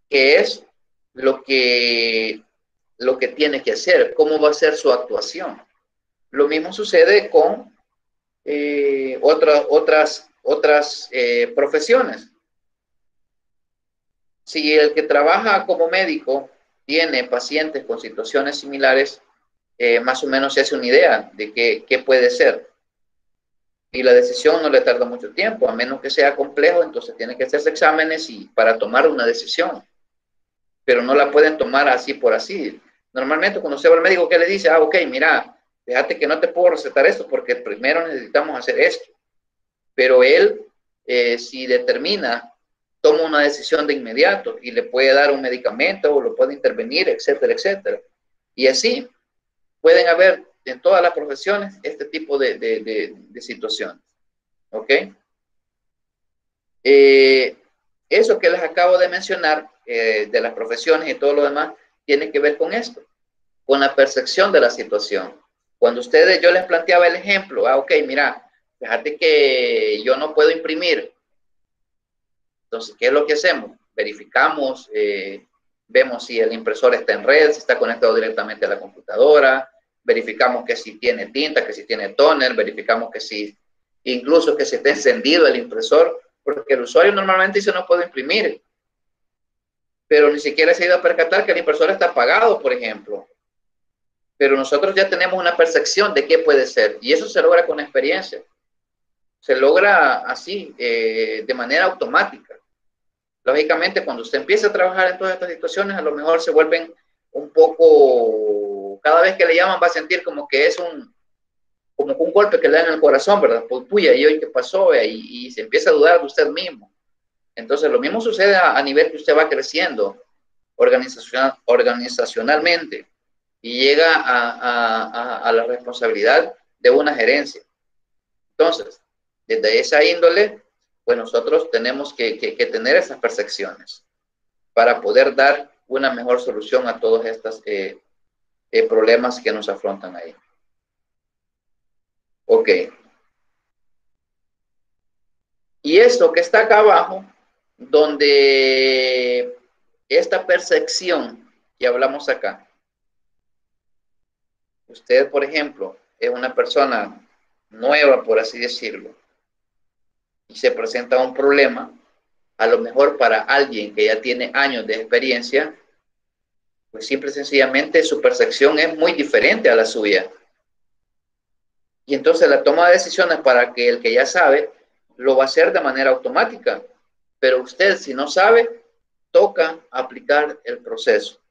qué es lo que lo que tiene que hacer, cómo va a ser su actuación. Lo mismo sucede con otras profesiones. Si el que trabaja como médico tiene pacientes con situaciones similares, más o menos se hace una idea de qué puede ser. Y la decisión no le tarda mucho tiempo, a menos que sea complejo, entonces tiene que hacerse exámenes para tomar una decisión. Pero no la pueden tomar así por así. Normalmente cuando usted va al médico, ¿qué le dice? Ah, ok, mira, fíjate que no te puedo recetar esto porque primero necesitamos hacer esto. Pero él, si determina, toma una decisión de inmediato y le puede dar un medicamento o lo puede intervenir, etcétera, etcétera. Y así pueden haber en todas las profesiones este tipo de situaciones. ¿Ok? Eso que les acabo de mencionar, de las profesiones y todo lo demás, tiene que ver con esto, con la percepción de la situación. Cuando yo les planteaba el ejemplo, ok, mira, fíjate que yo no puedo imprimir. Entonces, ¿qué es lo que hacemos? Verificamos, vemos si el impresor está en red, si está conectado directamente a la computadora, verificamos que si tiene tinta, que si tiene tóner, verificamos que si, incluso que si está encendido el impresor, porque el usuario normalmente dice no puedo imprimir, pero ni siquiera se ha ido a percatar que el impresor está apagado, por ejemplo. Pero nosotros ya tenemos una percepción de qué puede ser, y eso se logra con experiencia. Se logra así, de manera automática. Lógicamente, cuando usted empieza a trabajar en todas estas situaciones, a lo mejor se vuelven un poco, cada vez que le llaman va a sentir como que es como un golpe que le dan en el corazón, ¿verdad? Pues puya, ¿y hoy qué pasó? Y se empieza a dudar de usted mismo. Entonces, lo mismo sucede a nivel que usted va creciendo organizacionalmente y llega a la responsabilidad de una gerencia. Entonces, desde esa índole, pues nosotros tenemos que tener esas percepciones para poder dar una mejor solución a todos estos problemas que nos afrontan ahí. Ok. Y esto que está acá abajo, donde esta percepción que hablamos acá, usted, por ejemplo, es una persona nueva, por así decirlo, y se presenta un problema, a lo mejor para alguien que ya tiene años de experiencia, pues simple y sencillamente su percepción es muy diferente a la suya. Y entonces la toma de decisiones para que el que ya sabe lo va a hacer de manera automática. Pero usted, si no sabe, toca aplicar el proceso.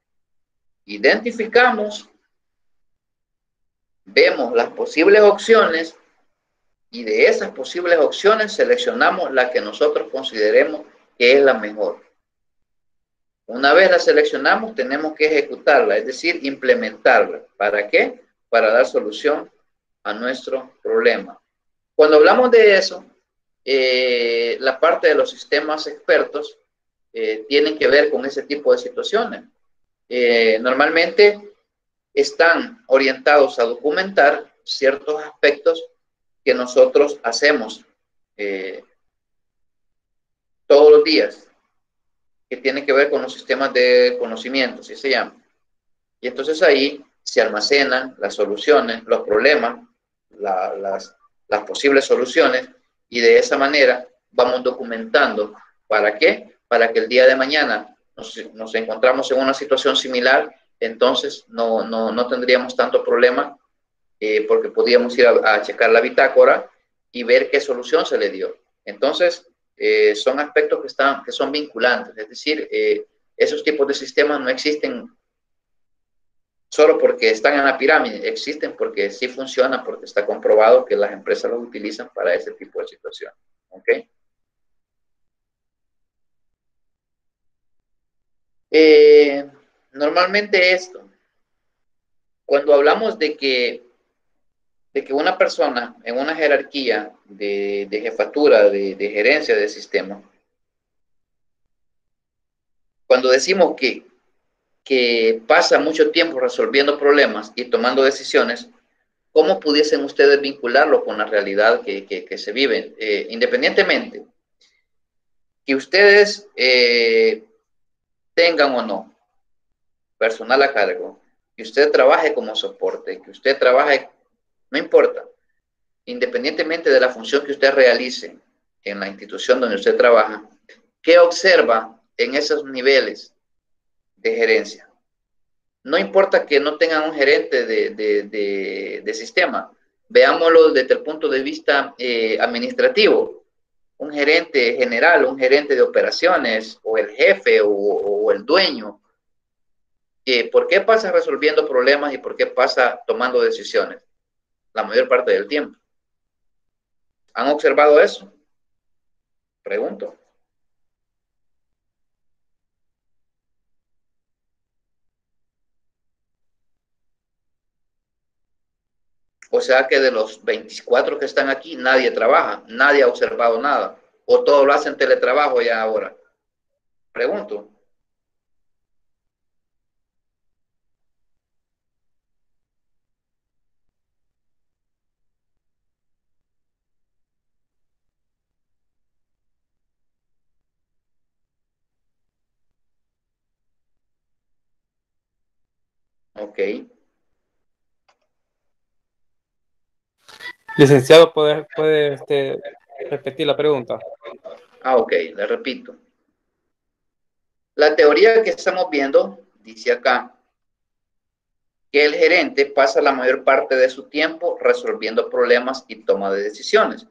Identificamos, vemos las posibles opciones y de esas posibles opciones seleccionamos la que nosotros consideremos que es la mejor. Una vez la seleccionamos, tenemos que ejecutarla, es decir, implementarla. ¿Para qué? Para dar solución a nuestro problema. Cuando hablamos de eso, la parte de los sistemas expertos tienen que ver con ese tipo de situaciones. Normalmente están orientados a documentar ciertos aspectos que nosotros hacemos todos los días, que tienen que ver con los sistemas de conocimiento, así se llama. Y entonces ahí se almacenan las soluciones, los problemas, las posibles soluciones, y de esa manera vamos documentando. ¿Para qué? Para que el día de mañana nos encontramos en una situación similar, entonces no tendríamos tanto problema, porque podíamos ir a checar la bitácora y ver qué solución se le dio. Entonces, son aspectos que son vinculantes, es decir, esos tipos de sistemas no existen solo porque están en la pirámide, existen porque sí funcionan, porque está comprobado que las empresas los utilizan para ese tipo de situaciones. ¿Ok? Normalmente esto, cuando hablamos de que una persona en una jerarquía de jefatura, de gerencia de sistema, cuando decimos que pasa mucho tiempo resolviendo problemas y tomando decisiones, ¿cómo pudiesen ustedes vincularlo con la realidad que se vive? Independientemente que ustedes tengan o no personal a cargo, que usted trabaje como soporte, que usted trabaje, no importa, independientemente de la función que usted realice en la institución donde usted trabaja, ¿qué observa en esos niveles de gerencia? No importa que no tengan un gerente de sistema, veámoslo desde el punto de vista administrativo, un gerente general, un gerente de operaciones, o el jefe, o el dueño. ¿Por qué pasa resolviendo problemas y por qué pasa tomando decisiones la mayor parte del tiempo? ¿Han observado eso? Pregunto. O sea que de los 24 que están aquí, nadie trabaja, nadie ha observado nada. O todo lo hacen teletrabajo ya ahora. Pregunto. Ok. Licenciado, puede repetir la pregunta. Ok, le repito. La teoría que estamos viendo dice acá que el gerente pasa la mayor parte de su tiempo resolviendo problemas y toma de decisiones.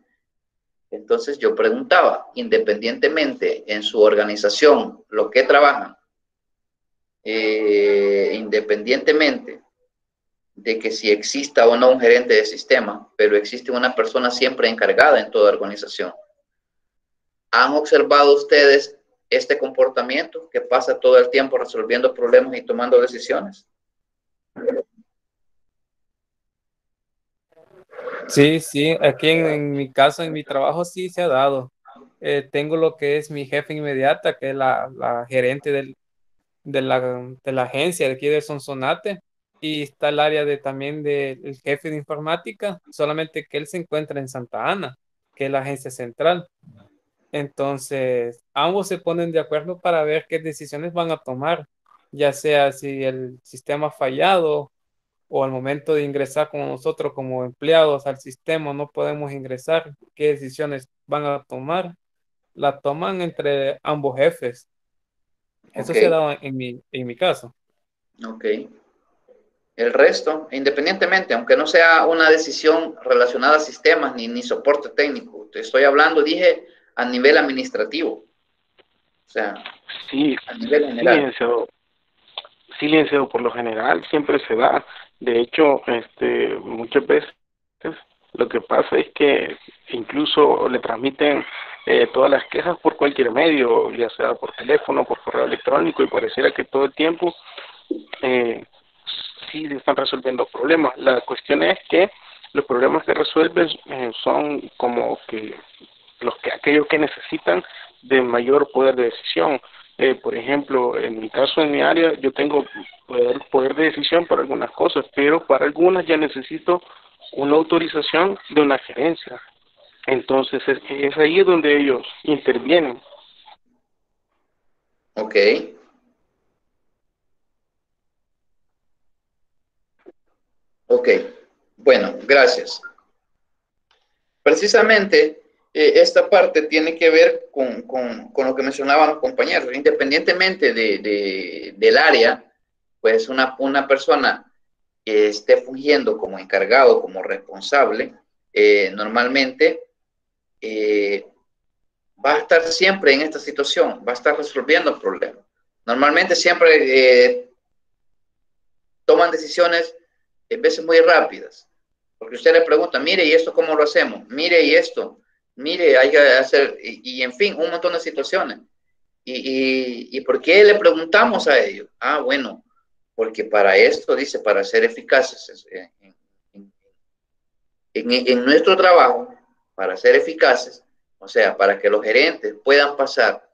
Entonces yo preguntaba, independientemente en su organización, lo que trabajan, independientemente de que si exista o no un gerente de sistema, pero existe una persona siempre encargada en toda organización. ¿Han observado ustedes este comportamiento que pasa todo el tiempo resolviendo problemas y tomando decisiones? Sí, sí, aquí en mi caso, en mi trabajo sí se ha dado. Tengo lo que es mi jefe inmediata, que es la gerente de la agencia de aquí de Sonsonate, y está el área también del jefe de informática, solamente que él se encuentra en Santa Ana, que es la agencia central. Entonces, ambos se ponen de acuerdo para ver qué decisiones van a tomar, ya sea si el sistema ha fallado o al momento de ingresar con nosotros como empleados al sistema no podemos ingresar, qué decisiones van a tomar, la toman entre ambos jefes. Eso Ok, se ha dado en mi caso. ok. El resto, independientemente, aunque no sea una decisión relacionada a sistemas ni soporte técnico, te estoy hablando, dije, a nivel administrativo, o sea, Sí, a nivel sí, general. licenciado. Sí, licenciado, por lo general siempre se da. De hecho, muchas veces lo que pasa es que incluso le transmiten todas las quejas por cualquier medio, ya sea por teléfono, por correo electrónico, y pareciera que todo el tiempo eh, sí se están resolviendo problemas. La cuestión es que los problemas que resuelven son como que aquellos que necesitan de mayor poder de decisión. Por ejemplo, en mi caso, en mi área, yo tengo poder de decisión para algunas cosas, pero para algunas ya necesito una autorización de una gerencia. Entonces, es ahí donde ellos intervienen. Ok, ok. Bueno, gracias. Precisamente esta parte tiene que ver con lo que mencionaban los compañeros. Independientemente del área, pues una persona que esté fungiendo como encargado, como responsable, normalmente va a estar siempre en esta situación, va a estar resolviendo problemas. Normalmente siempre toman decisiones en veces muy rápidas, porque usted le pregunta, mire, ¿y esto cómo lo hacemos? Mire, ¿y esto? Mire, hay que hacer, en fin, un montón de situaciones. ¿Y por qué le preguntamos a ellos? Ah, bueno, porque para esto, dice, para ser eficaces en nuestro trabajo, para ser eficaces, o sea, para que los gerentes puedan pasar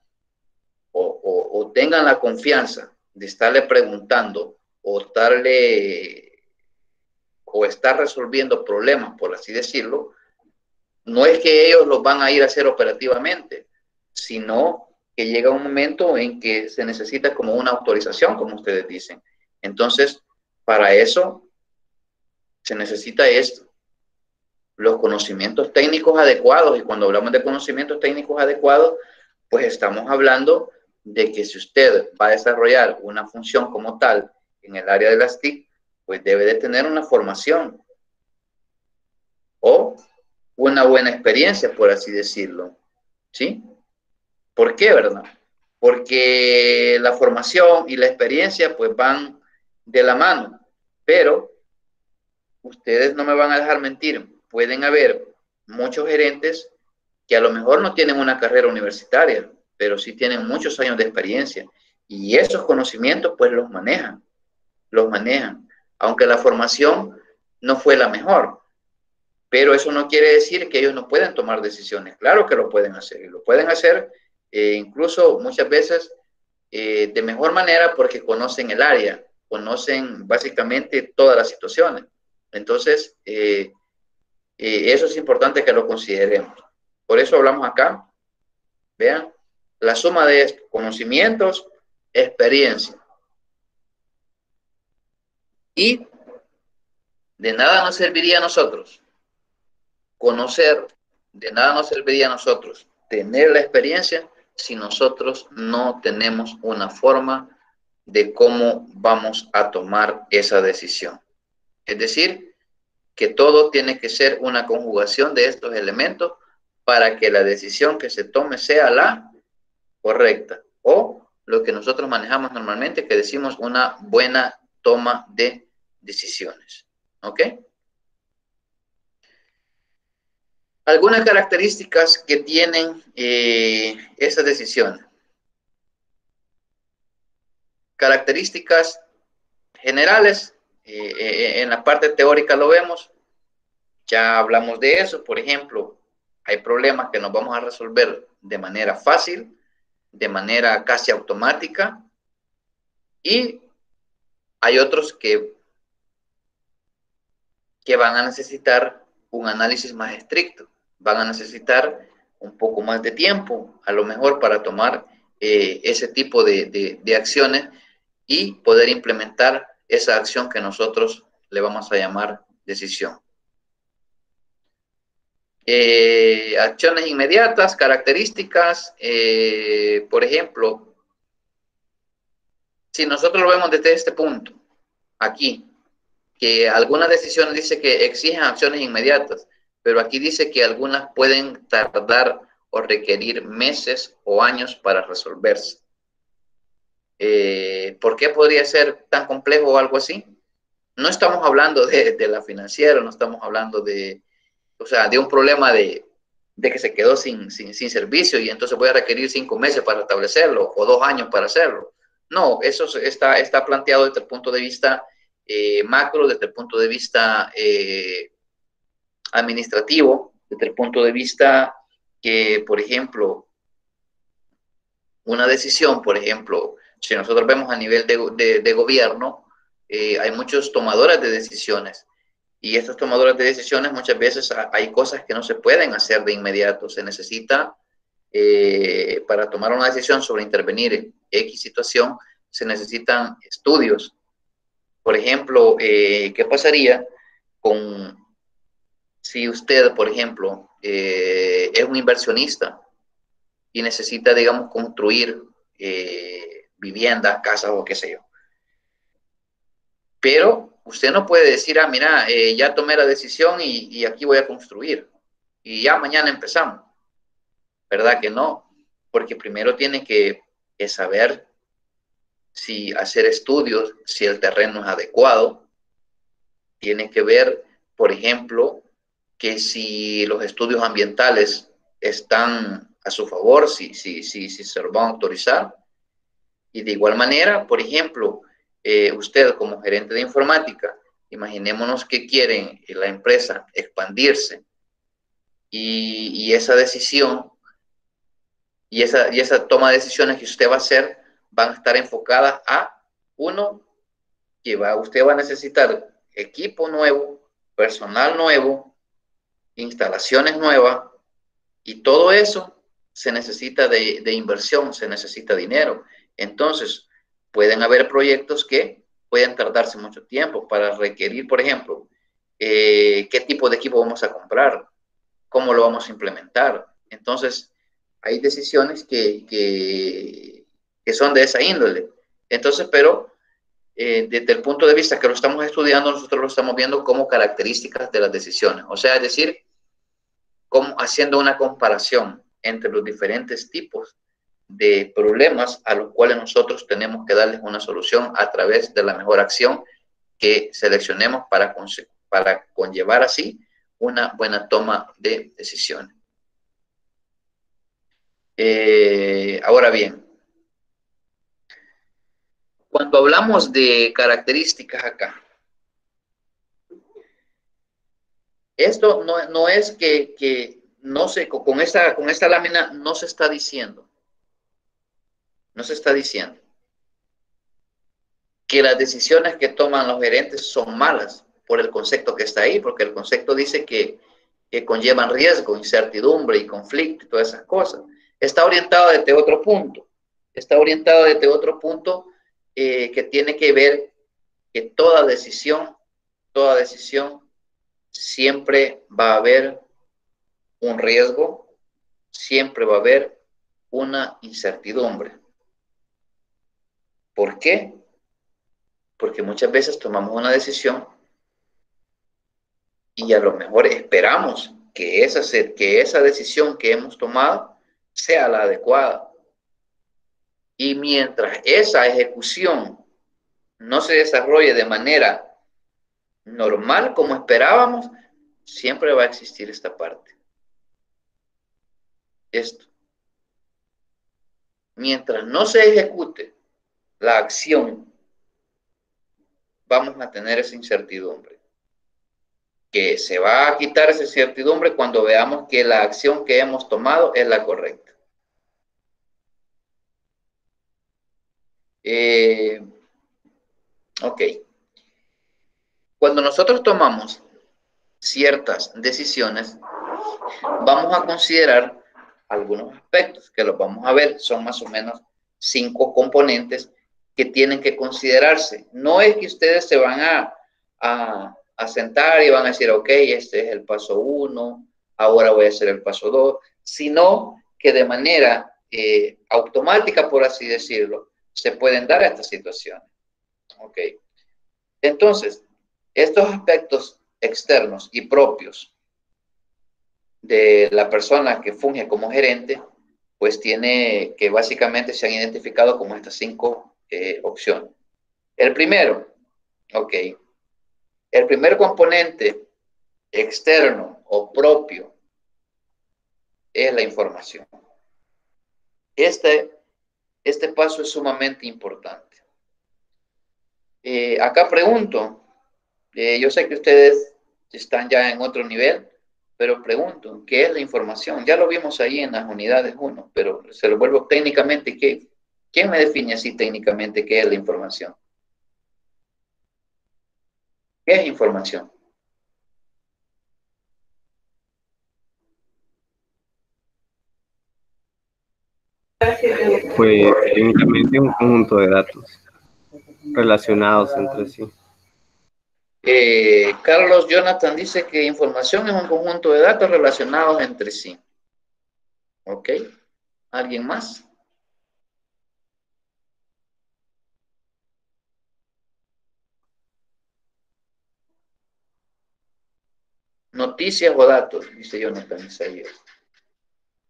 o tengan la confianza de estarle preguntando o estar resolviendo problemas, por así decirlo, no es que ellos los van a ir a hacer operativamente, sino que llega un momento en que se necesita como una autorización, como ustedes dicen. Entonces, Para eso se necesita esto, los conocimientos técnicos adecuados. Y cuando hablamos de conocimientos técnicos adecuados, pues estamos hablando de que si usted va a desarrollar una función como tal en el área de las TIC, pues debe de tener una formación o una buena experiencia, por así decirlo. ¿Sí? ¿Por qué, verdad? Porque la formación y la experiencia pues van de la mano, pero ustedes no me van a dejar mentir, pueden haber muchos gerentes que a lo mejor no tienen una carrera universitaria, pero sí tienen muchos años de experiencia y esos conocimientos pues los manejan, aunque la formación no fue la mejor, pero eso no quiere decir que ellos no pueden tomar decisiones. Claro que lo pueden hacer, y lo pueden hacer incluso muchas veces de mejor manera porque conocen el área, conocen básicamente todas las situaciones. Entonces, eso es importante que lo consideremos. Por eso hablamos acá, vean, la suma de esto, conocimientos, experiencia. Y de nada nos serviría a nosotros conocer, de nada nos serviría a nosotros tener la experiencia si nosotros no tenemos una forma de cómo vamos a tomar esa decisión. Es decir, que todo tiene que ser una conjugación de estos elementos para que la decisión que se tome sea la correcta, o lo que nosotros manejamos normalmente, que decimos una buena toma de decisiones. ¿Ok? Algunas características que tienen esas decisiones. Características generales, en la parte teórica lo vemos, ya hablamos de eso. Por ejemplo, hay problemas que nos vamos a resolver de manera fácil, de manera casi automática, y hay otros que van a necesitar un análisis más estricto, van a necesitar un poco más de tiempo, a lo mejor para tomar ese tipo de acciones y poder implementar esa acción que nosotros le vamos a llamar decisión. Acciones inmediatas, características, por ejemplo, si nosotros lo vemos desde este punto, aquí, que algunas decisiones dice que exigen acciones inmediatas, pero aquí dice que algunas pueden tardar o requerir meses o años para resolverse. ¿Por qué podría ser tan complejo o algo así? No estamos hablando de la financiera, no estamos hablando de un problema de que se quedó sin servicio y entonces voy a requerir 5 meses para establecerlo o 2 años para hacerlo. No, eso está planteado desde el punto de vista macro, desde el punto de vista administrativo, desde el punto de vista que, por ejemplo, una decisión, por ejemplo, si nosotros vemos a nivel de gobierno, hay muchos tomadores de decisiones. Y estos tomadores de decisiones muchas veces hay cosas que no se pueden hacer de inmediato. Se necesita, para tomar una decisión sobre intervenir en X situación, se necesitan estudios. Por ejemplo, ¿qué pasaría si usted, por ejemplo, es un inversionista y necesita, digamos, construir viviendas, casas o qué sé yo? Pero usted no puede decir, mira, ya tomé la decisión y aquí voy a construir. Y ya mañana empezamos. ¿Verdad que no? Porque primero tiene que saber si hacer estudios, si el terreno es adecuado. Tiene que ver, por ejemplo, que si los estudios ambientales están a su favor, si se lo van a autorizar. Y de igual manera, por ejemplo, usted como gerente de informática, imaginémonos que quieren la empresa expandirse y esa decisión y esa toma de decisiones que usted va a hacer van a estar enfocadas a uno, que usted va a necesitar equipo nuevo, personal nuevo, instalaciones nuevas, y todo eso se necesita de inversión, se necesita dinero. Entonces, pueden haber proyectos que pueden tardarse mucho tiempo para requerir, por ejemplo, qué tipo de equipo vamos a comprar, cómo lo vamos a implementar. Entonces, hay decisiones que son de esa índole. Entonces, pero desde el punto de vista que lo estamos estudiando, nosotros lo estamos viendo como características de las decisiones. O sea, es decir, como haciendo una comparación entre los diferentes tipos de problemas a los cuales nosotros tenemos que darles una solución a través de la mejor acción que seleccionemos para conllevar así una buena toma de decisiones. Ahora bien, cuando hablamos de características acá, esto no es que no sé, con esta lámina no se está diciendo que las decisiones que toman los gerentes son malas por el concepto que está ahí, porque el concepto dice que conllevan riesgo, incertidumbre y conflicto y todas esas cosas. Está orientado desde otro punto. Que tiene que ver que toda decisión siempre va a haber un riesgo, siempre va a haber una incertidumbre. ¿Por qué? Porque muchas veces tomamos una decisión y a lo mejor esperamos que esa decisión que hemos tomado sea la adecuada. Y mientras esa ejecución no se desarrolle de manera normal como esperábamos, siempre va a existir esta parte. Esto. Mientras no se ejecute la acción, vamos a tener esa incertidumbre. Que se va a quitar esa incertidumbre cuando veamos que la acción que hemos tomado es la correcta. Ok. Cuando nosotros tomamos ciertas decisiones, vamos a considerar algunos aspectos que los vamos a ver. Son más o menos 5 componentes que tienen que considerarse. No es que ustedes se van a sentar y van a decir, ok, este es el paso 1, ahora voy a hacer el paso 2, sino que de manera automática, por así decirlo, se pueden dar estas situaciones. Ok. Entonces, estos aspectos externos y propios de la persona que funge como gerente, pues tiene que básicamente se han identificado como estas 5 opciones. El primero, ok, el primer componente externo o propio es la información. Este paso es sumamente importante. Acá pregunto, yo sé que ustedes están ya en otro nivel, pero pregunto, ¿qué es la información? Ya lo vimos ahí en las unidades 1, pero se lo vuelvo técnicamente, ¿quién me define así técnicamente qué es la información? ¿Qué es información? Pues técnicamente un conjunto de datos relacionados entre sí. Carlos Jonathan dice que información es un conjunto de datos relacionados entre sí. ¿Ok? ¿Alguien más? Noticias o datos, dice Jonathan Isaías.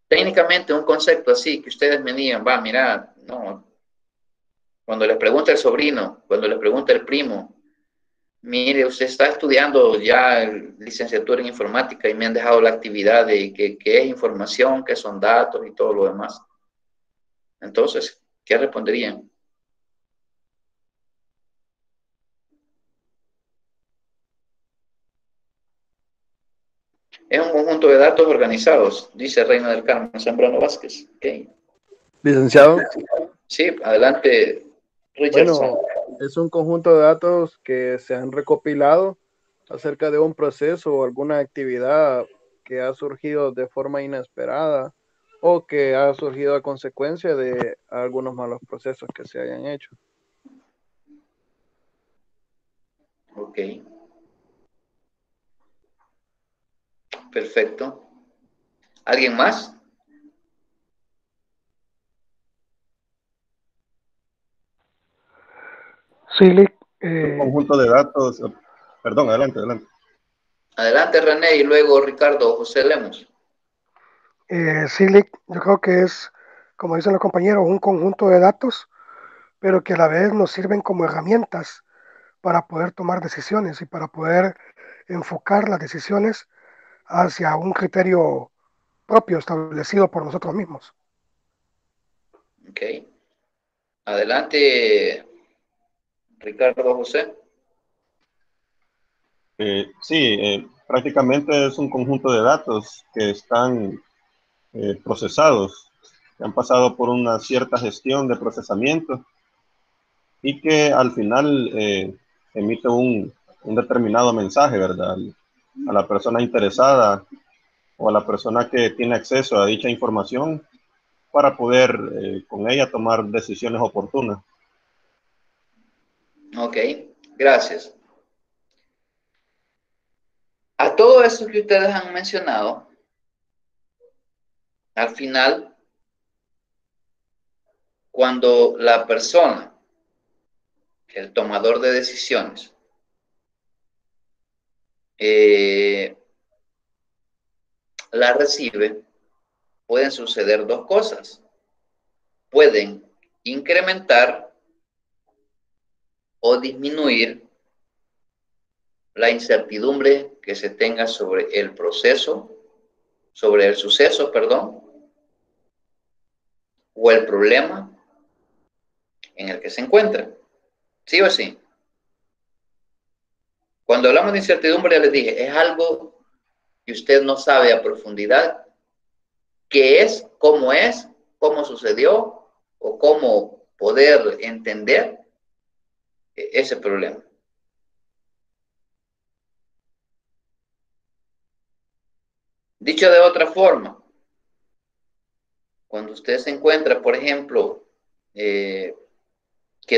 Técnicamente un concepto así, que ustedes me digan, va, mira, no. Cuando les pregunta el sobrino, cuando les pregunta el primo, mire, usted está estudiando ya licenciatura en informática y me han dejado la actividad de qué es información, qué son datos y todo lo demás. Entonces, ¿qué responderían? Es un conjunto de datos organizados, dice Reina del Carmen Zambrano Vázquez. Okay. Licenciado. Sí, adelante, Richardson. Bueno, es un conjunto de datos que se han recopilado acerca de un proceso o alguna actividad que ha surgido de forma inesperada o que ha surgido a consecuencia de algunos malos procesos que se hayan hecho. Ok, perfecto. ¿Alguien más? Sí, Un conjunto de datos. Perdón, adelante, adelante. Adelante, René, y luego Ricardo José Lemos. Silic, yo creo que es, como dicen los compañeros, un conjunto de datos, pero que a la vez nos sirven como herramientas para poder tomar decisiones y para poder enfocar las decisiones hacia un criterio propio establecido por nosotros mismos. Ok. Adelante, Ricardo José. Sí, prácticamente es un conjunto de datos que están procesados, que han pasado por una cierta gestión de procesamiento y que al final emite un determinado mensaje, ¿verdad? A la persona interesada o a la persona que tiene acceso a dicha información para poder con ella tomar decisiones oportunas. Ok, gracias. A todo eso que ustedes han mencionado, al final, cuando la persona, el tomador de decisiones, la recibe, pueden suceder dos cosas. Pueden incrementar o disminuir la incertidumbre que se tenga sobre el proceso, sobre el suceso, perdón, o el problema en el que se encuentra. ¿Sí o sí? Cuando hablamos de incertidumbre, ya les dije, es algo que usted no sabe a profundidad qué es, cómo sucedió o cómo poder entender ese problema. Dicho de otra forma, cuando usted se encuentra, por ejemplo, que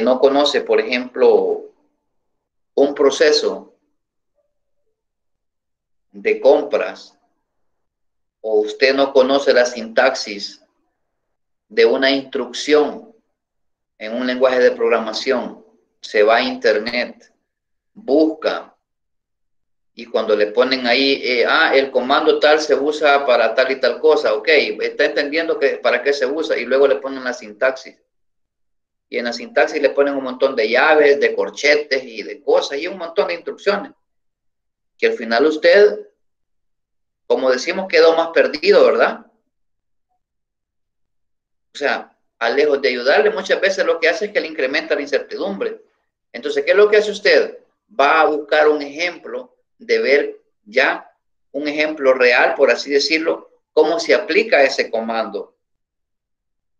no conoce, por ejemplo, un proceso de compras o usted no conoce la sintaxis de una instrucción en un lenguaje de programación, se va a internet, busca y cuando le ponen ahí, el comando tal se usa para tal y tal cosa, ok, está entendiendo que para qué se usa y luego le ponen la sintaxis. Y en la sintaxis le ponen un montón de llaves, de corchetes y de cosas y un montón de instrucciones. Que al final usted, como decimos, quedó más perdido, ¿verdad? O sea, lejos de ayudarle, muchas veces lo que hace es que le incrementa la incertidumbre. Entonces, ¿qué es lo que hace usted? Va a buscar un ejemplo de ver ya un ejemplo real, por así decirlo, cómo se aplica ese comando.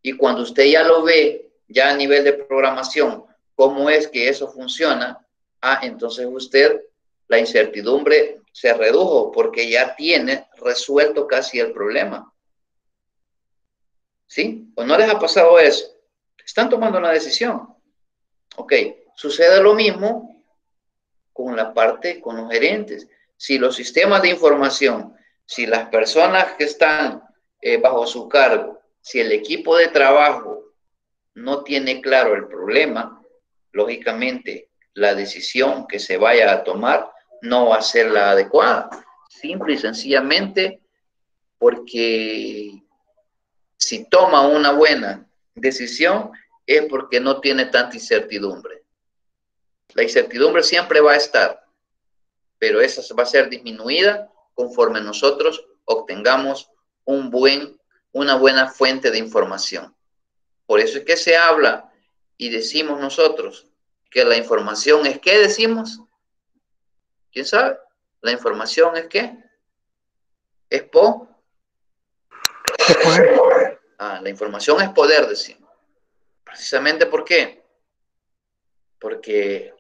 Y cuando usted ya lo ve, ya a nivel de programación, cómo es que eso funciona, entonces usted, la incertidumbre se redujo porque ya tiene resuelto casi el problema. ¿Sí? ¿O no les ha pasado eso? Están tomando una decisión. Ok, sucede lo mismo con la parte, con los gerentes. Si los sistemas de información, si las personas que están bajo su cargo, si el equipo de trabajo no tiene claro el problema, lógicamente la decisión que se vaya a tomar no va a ser la adecuada. Simple y sencillamente porque si toma una buena decisión es porque no tiene tanta incertidumbre. La incertidumbre siempre va a estar, pero esa va a ser disminuida conforme nosotros obtengamos una buena fuente de información. Por eso es que se habla y decimos nosotros que la información es ¿qué decimos? ¿Quién sabe? La información es ¿qué? Es poder. La información es poder, decimos. Precisamente ¿por qué? Porque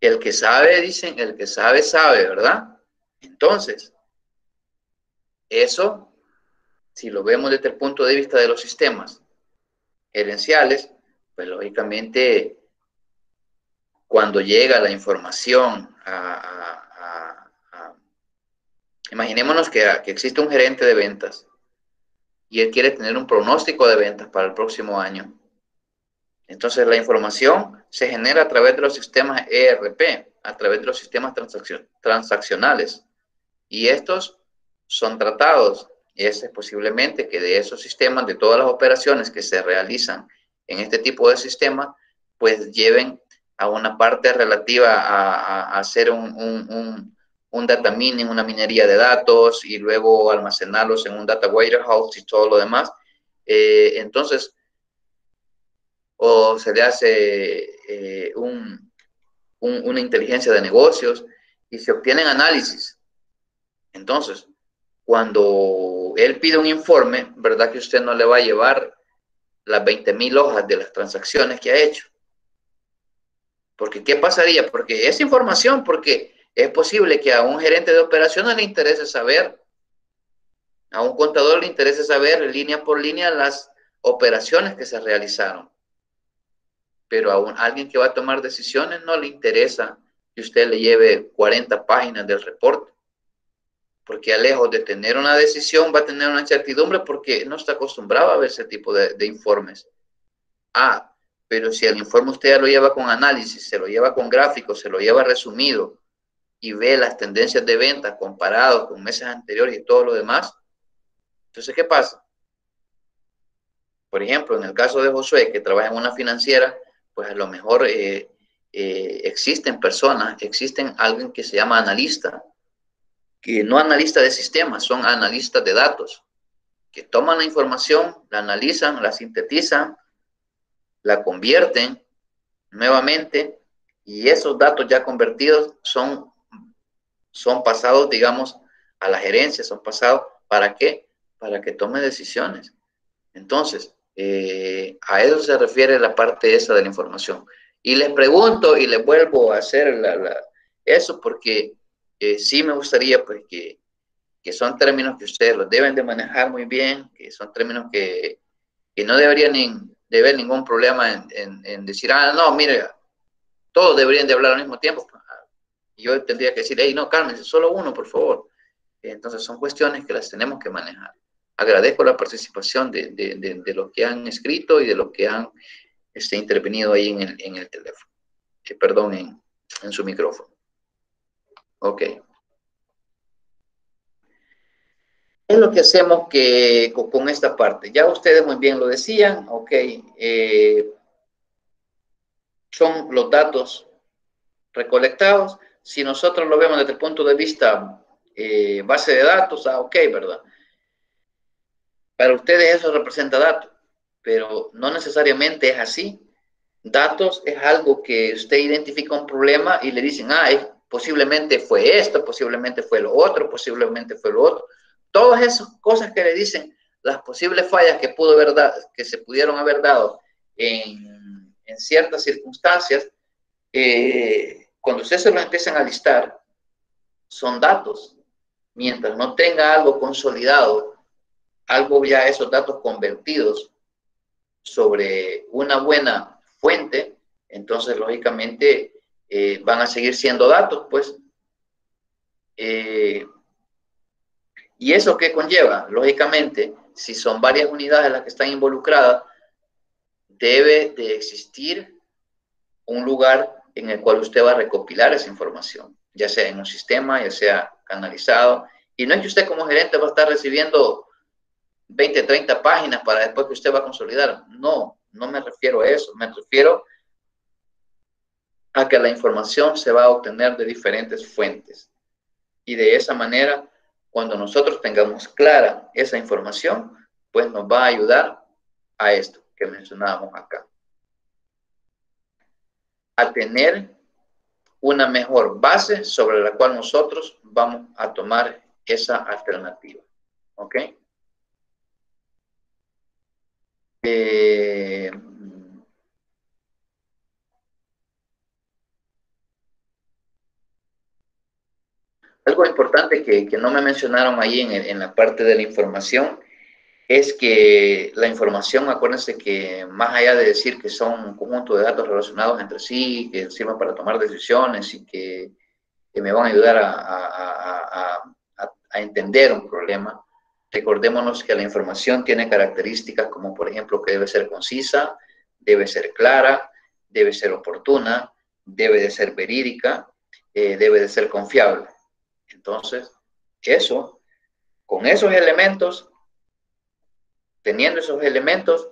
el que sabe, dicen, el que sabe, sabe, ¿verdad? Entonces, eso, si lo vemos desde el punto de vista de los sistemas gerenciales, pues lógicamente cuando llega la información imaginémonos que existe un gerente de ventas y él quiere tener un pronóstico de ventas para el próximo año. Entonces la información se genera a través de los sistemas ERP, a través de los sistemas transaccionales. Y estos son tratados. Y es posiblemente que de esos sistemas, de todas las operaciones que se realizan en este tipo de sistema, pues lleven a una parte relativa a hacer un data mining, una minería de datos y luego almacenarlos en un data warehouse y todo lo demás. Entonces, o se le hace una inteligencia de negocios y se obtienen análisis. Entonces, cuando él pide un informe, ¿verdad que usted no le va a llevar las 20,000 hojas de las transacciones que ha hecho? Porque, ¿qué pasaría? Porque esa información, porque es posible que a un gerente de operaciones le interese saber, a un contador le interese saber línea por línea las operaciones que se realizaron. Pero a alguien que va a tomar decisiones no le interesa que usted le lleve 40 páginas del reporte. Porque lejos de tener una decisión va a tener una incertidumbre porque no está acostumbrado a ver ese tipo de informes. Pero si el informe usted ya lo lleva con análisis, se lo lleva con gráficos, se lo lleva resumido y ve las tendencias de venta comparados con meses anteriores y todo lo demás, entonces, ¿qué pasa? Por ejemplo, en el caso de Josué, que trabaja en una financiera, pues a lo mejor existen personas, existen alguien que se llama analista, que no analista de sistemas, son analistas de datos, que toman la información, la analizan, la sintetizan, la convierten nuevamente y esos datos ya convertidos son pasados, digamos, a la gerencia, son pasados, ¿para qué? Para que tome decisiones. Entonces, a eso se refiere la parte esa de la información. Y les pregunto y les vuelvo a hacer eso porque sí me gustaría pues que son términos que ustedes los deben de manejar muy bien, que son términos que no deberían de haber ningún problema en decir, no, mire, todos deberían de hablar al mismo tiempo. Yo tendría que decir, hey, no, cálmense, solo uno, por favor. Entonces son cuestiones que las tenemos que manejar. Agradezco la participación de los que han escrito y de los que han intervenido ahí en el teléfono. Perdón, en su micrófono. Ok. ¿Qué es lo que hacemos con esta parte? Ya ustedes muy bien lo decían, ok. Son los datos recolectados. Si nosotros lo vemos desde el punto de vista base de datos, ok, ¿verdad? Para ustedes eso representa datos, pero no necesariamente es así. Datos es algo que usted identifica un problema y le dicen, posiblemente fue esto, posiblemente fue lo otro, posiblemente fue lo otro. Todas esas cosas que le dicen, las posibles fallas que se pudieron haber dado en ciertas circunstancias, cuando ustedes se lo empiezan a listar, son datos. Mientras no tenga algo consolidado, algo ya esos datos convertidos sobre una buena fuente, entonces lógicamente van a seguir siendo datos, pues. ¿Y eso qué conlleva? Lógicamente, si son varias unidades las que están involucradas, debe de existir un lugar en el cual usted va a recopilar esa información, ya sea en un sistema, ya sea canalizado. Y no es que usted como gerente va a estar recibiendo 20, 30 páginas para después que usted va a consolidar. No me refiero a eso. Me refiero a que la información se va a obtener de diferentes fuentes. Y de esa manera, cuando nosotros tengamos clara esa información, pues nos va a ayudar a esto que mencionábamos acá. A tener una mejor base sobre la cual nosotros vamos a tomar esa alternativa. ¿Ok? Algo importante que no me mencionaron ahí en la parte de la información es que la información, acuérdense que más allá de decir que son un conjunto de datos relacionados entre sí, que sirven para tomar decisiones y que me van a ayudar a entender un problema, recordémonos que la información tiene características como, por ejemplo, que debe ser concisa, debe ser clara, debe ser oportuna, debe de ser verídica, debe de ser confiable. Entonces, eso, con esos elementos, teniendo esos elementos,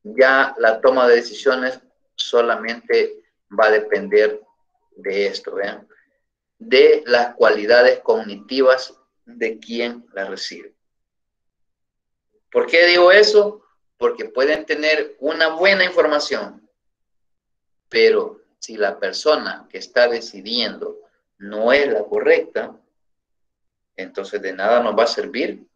ya la toma de decisiones solamente va a depender de esto, ¿vean? De las cualidades cognitivas de quien la recibe. ¿Por qué digo eso? Porque pueden tener una buena información, pero si la persona que está decidiendo no es la correcta, entonces de nada nos va a servir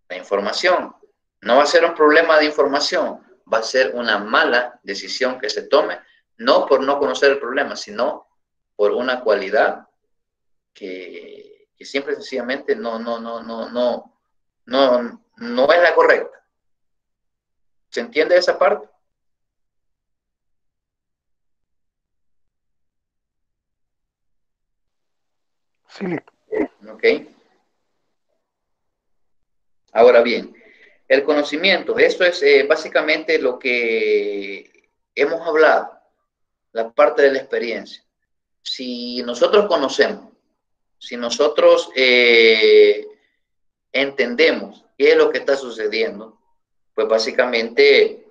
la información. No va a ser un problema de información, va a ser una mala decisión que se tome, no por no conocer el problema, sino por una cualidad que siempre sencillamente no es la correcta. ¿Se entiende esa parte? Sí. Ok. Ahora bien, el conocimiento, esto es básicamente lo que hemos hablado, la parte de la experiencia. Si nosotros conocemos, si nosotros entendemos qué es lo que está sucediendo, pues básicamente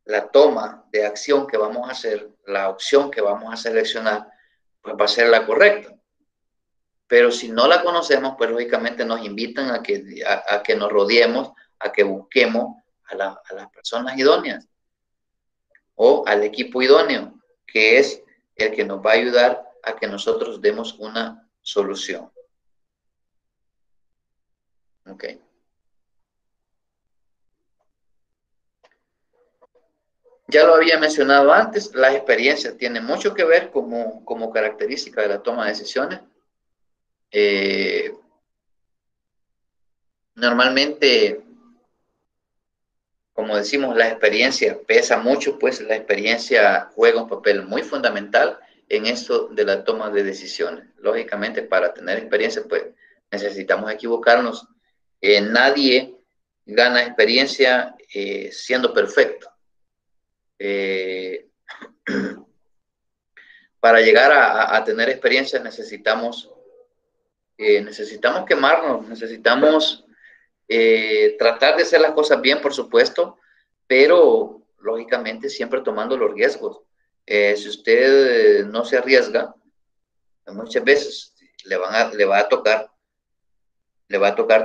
la toma de acción que vamos a hacer, la opción que vamos a seleccionar, pues va a ser la correcta. Pero si no la conocemos, pues lógicamente nos invitan a que nos rodeemos, a que busquemos a las personas idóneas o al equipo idóneo, que es el que nos va a ayudar a que nosotros demos una solución. Ok. Ya lo había mencionado antes, la experiencia tiene mucho que ver como característica de la toma de decisiones. Normalmente, como decimos, la experiencia pesa mucho, pues la experiencia juega un papel muy fundamental en esto de la toma de decisiones. Lógicamente, para tener experiencia, pues necesitamos equivocarnos. Nadie gana experiencia siendo perfecto. Para llegar a tener experiencia necesitamos quemarnos, necesitamos tratar de hacer las cosas bien, por supuesto, pero lógicamente siempre tomando los riesgos. Si usted no se arriesga, muchas veces le va a tocar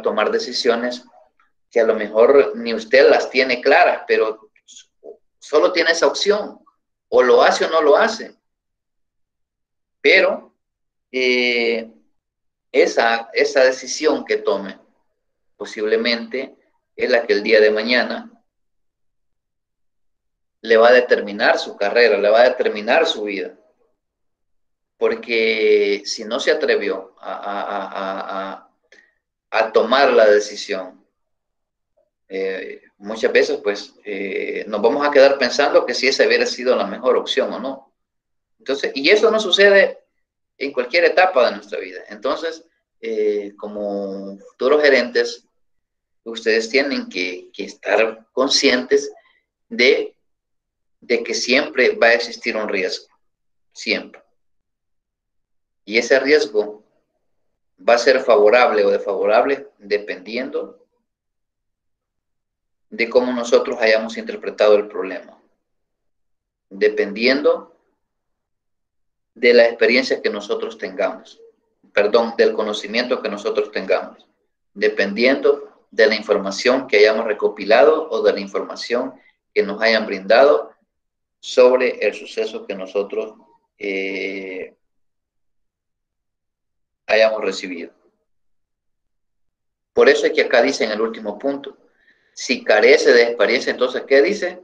tomar decisiones que a lo mejor ni usted las tiene claras, pero solo tiene esa opción, o lo hace o no lo hace. Pero esa decisión que tome posiblemente es la que el día de mañana le va a determinar su carrera, le va a determinar su vida. Porque si no se atrevió a tomar la decisión, muchas veces pues nos vamos a quedar pensando que si esa hubiera sido la mejor opción o no. Entonces, y eso no sucede en cualquier etapa de nuestra vida. Entonces, como futuros gerentes, ustedes tienen que estar conscientes de que siempre va a existir un riesgo, siempre. Y ese riesgo va a ser favorable o desfavorable dependiendo de cómo nosotros hayamos interpretado el problema, dependiendo de la experiencia que nosotros tengamos, perdón, del conocimiento que nosotros tengamos, dependiendo de la información que hayamos recopilado o de la información que nos hayan brindado sobre el suceso que nosotros hayamos recibido. Por eso es que acá dice en el último punto, si carece de experiencia, entonces, ¿qué dice?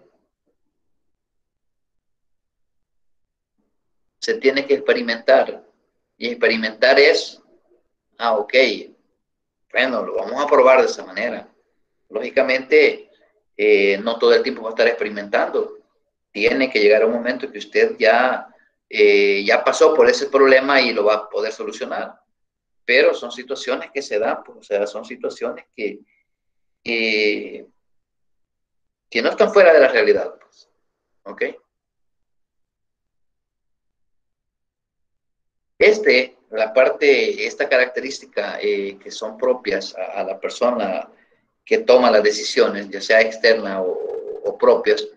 Se tiene que experimentar. Y experimentar es, ok, bueno, lo vamos a probar de esa manera. Lógicamente, no todo el tiempo va a estar experimentando. Tiene que llegar un momento que usted ya pasó por ese problema y lo va a poder solucionar. Pero son situaciones que se dan, pues, o sea, son situaciones que no están fuera de la realidad, pues. ¿Ok? Esta característica que son propias a la persona que toma las decisiones, ya sea externa o propias,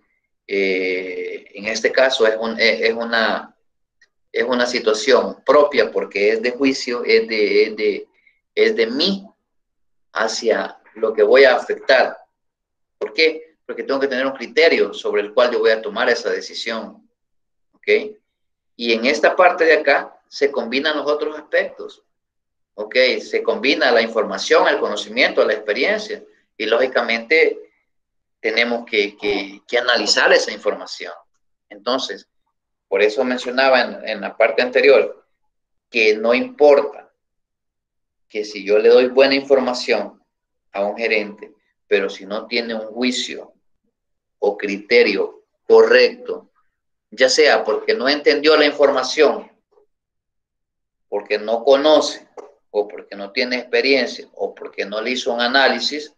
en este caso es una situación propia porque es de juicio, es de mí hacia lo que voy a afectar. ¿Por qué? Porque tengo que tener un criterio sobre el cual yo voy a tomar esa decisión. ¿Ok? Y en esta parte de acá se combinan los otros aspectos. ¿Ok? Se combina la información, el conocimiento, la experiencia. Y lógicamente tenemos que analizar esa información. Entonces, por eso mencionaba en la parte anterior que no importa que si yo le doy buena información a un gerente, pero si no tiene un juicio o criterio correcto, ya sea porque no entendió la información, porque no conoce, o porque no tiene experiencia, o porque no le hizo un análisis,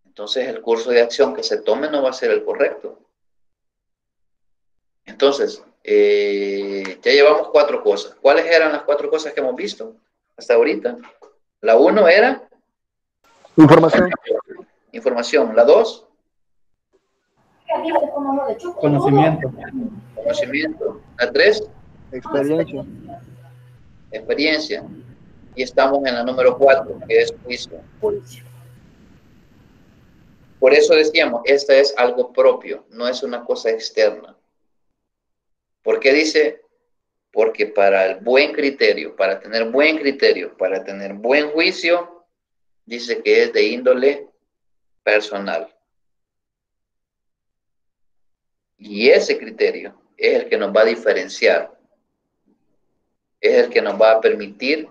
entonces el curso de acción que se tome no va a ser el correcto. Entonces, ya llevamos 4 cosas. ¿Cuáles eran las 4 cosas que hemos visto hasta ahorita? La 1 era Información. Información. La 2, Conocimiento. conocimiento. La 3, Experiencia. experiencia. Y estamos en la número 4, que es juicio. Por eso decíamos, esta es algo propio, no es una cosa externa. ¿Por qué dice? Porque para el buen criterio, para tener buen criterio, para tener buen juicio, dice que es de índole personal. Y ese criterio es el que nos va a diferenciar, es el que nos va a permitir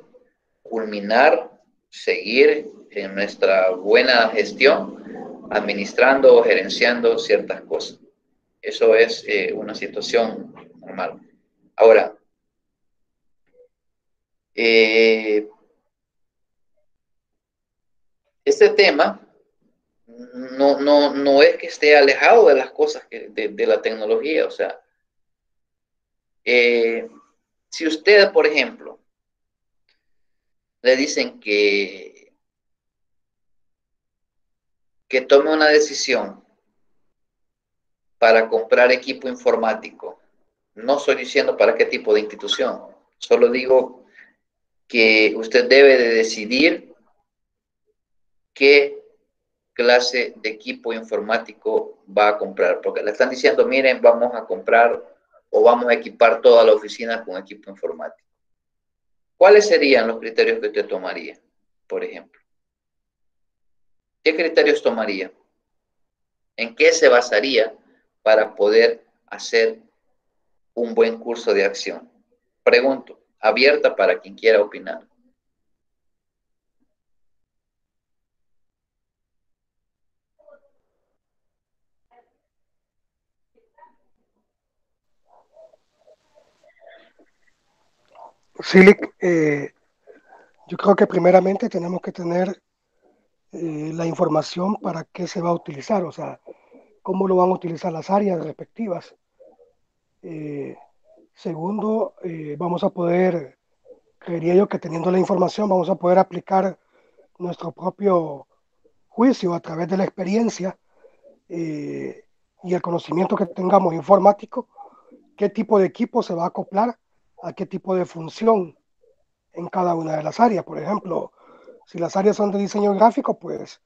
culminar, seguir en nuestra buena gestión, administrando o gerenciando ciertas cosas. Eso es una situación normal. Ahora, este tema no es que esté alejado de las cosas de la tecnología. O sea, si usted, por ejemplo, le dicen que tome una decisión para comprar equipo informático, no estoy diciendo para qué tipo de institución, solo digo que usted debe de decidir qué clase de equipo informático va a comprar, porque le están diciendo, miren, vamos a comprar o vamos a equipar toda la oficina con equipo informático. ¿Cuáles serían los criterios que usted tomaría, por ejemplo? ¿Qué criterios tomaría? ¿En qué se basaría para poder hacer un buen curso de acción? Pregunto, abierta para quien quiera opinar. Silic, yo creo que primeramente tenemos que tener la información para qué se va a utilizar, o sea, cómo lo van a utilizar las áreas respectivas. Segundo, vamos a poder, creería yo que teniendo la información vamos a poder aplicar nuestro propio juicio a través de la experiencia y el conocimiento que tengamos informático, qué tipo de equipo se va a acoplar a qué tipo de función en cada una de las áreas. Por ejemplo, si las áreas son de diseño gráfico, pues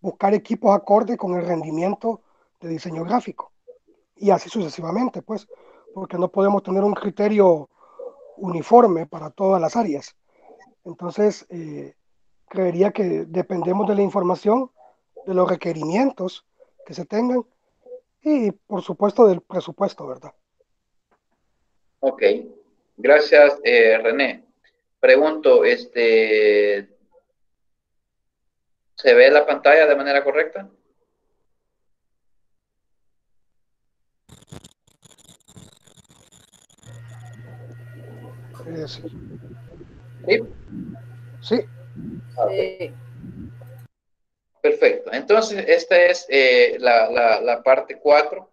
buscar equipos acorde con el rendimiento de diseño gráfico y así sucesivamente, pues, porque no podemos tener un criterio uniforme para todas las áreas. Entonces, creería que dependemos de la información, de los requerimientos que se tengan y, por supuesto, del presupuesto, ¿verdad? Ok, gracias, René. Pregunto, ¿Se ve la pantalla de manera correcta? Sí. Sí. Sí. Okay. Perfecto. Entonces, esta es la parte 4.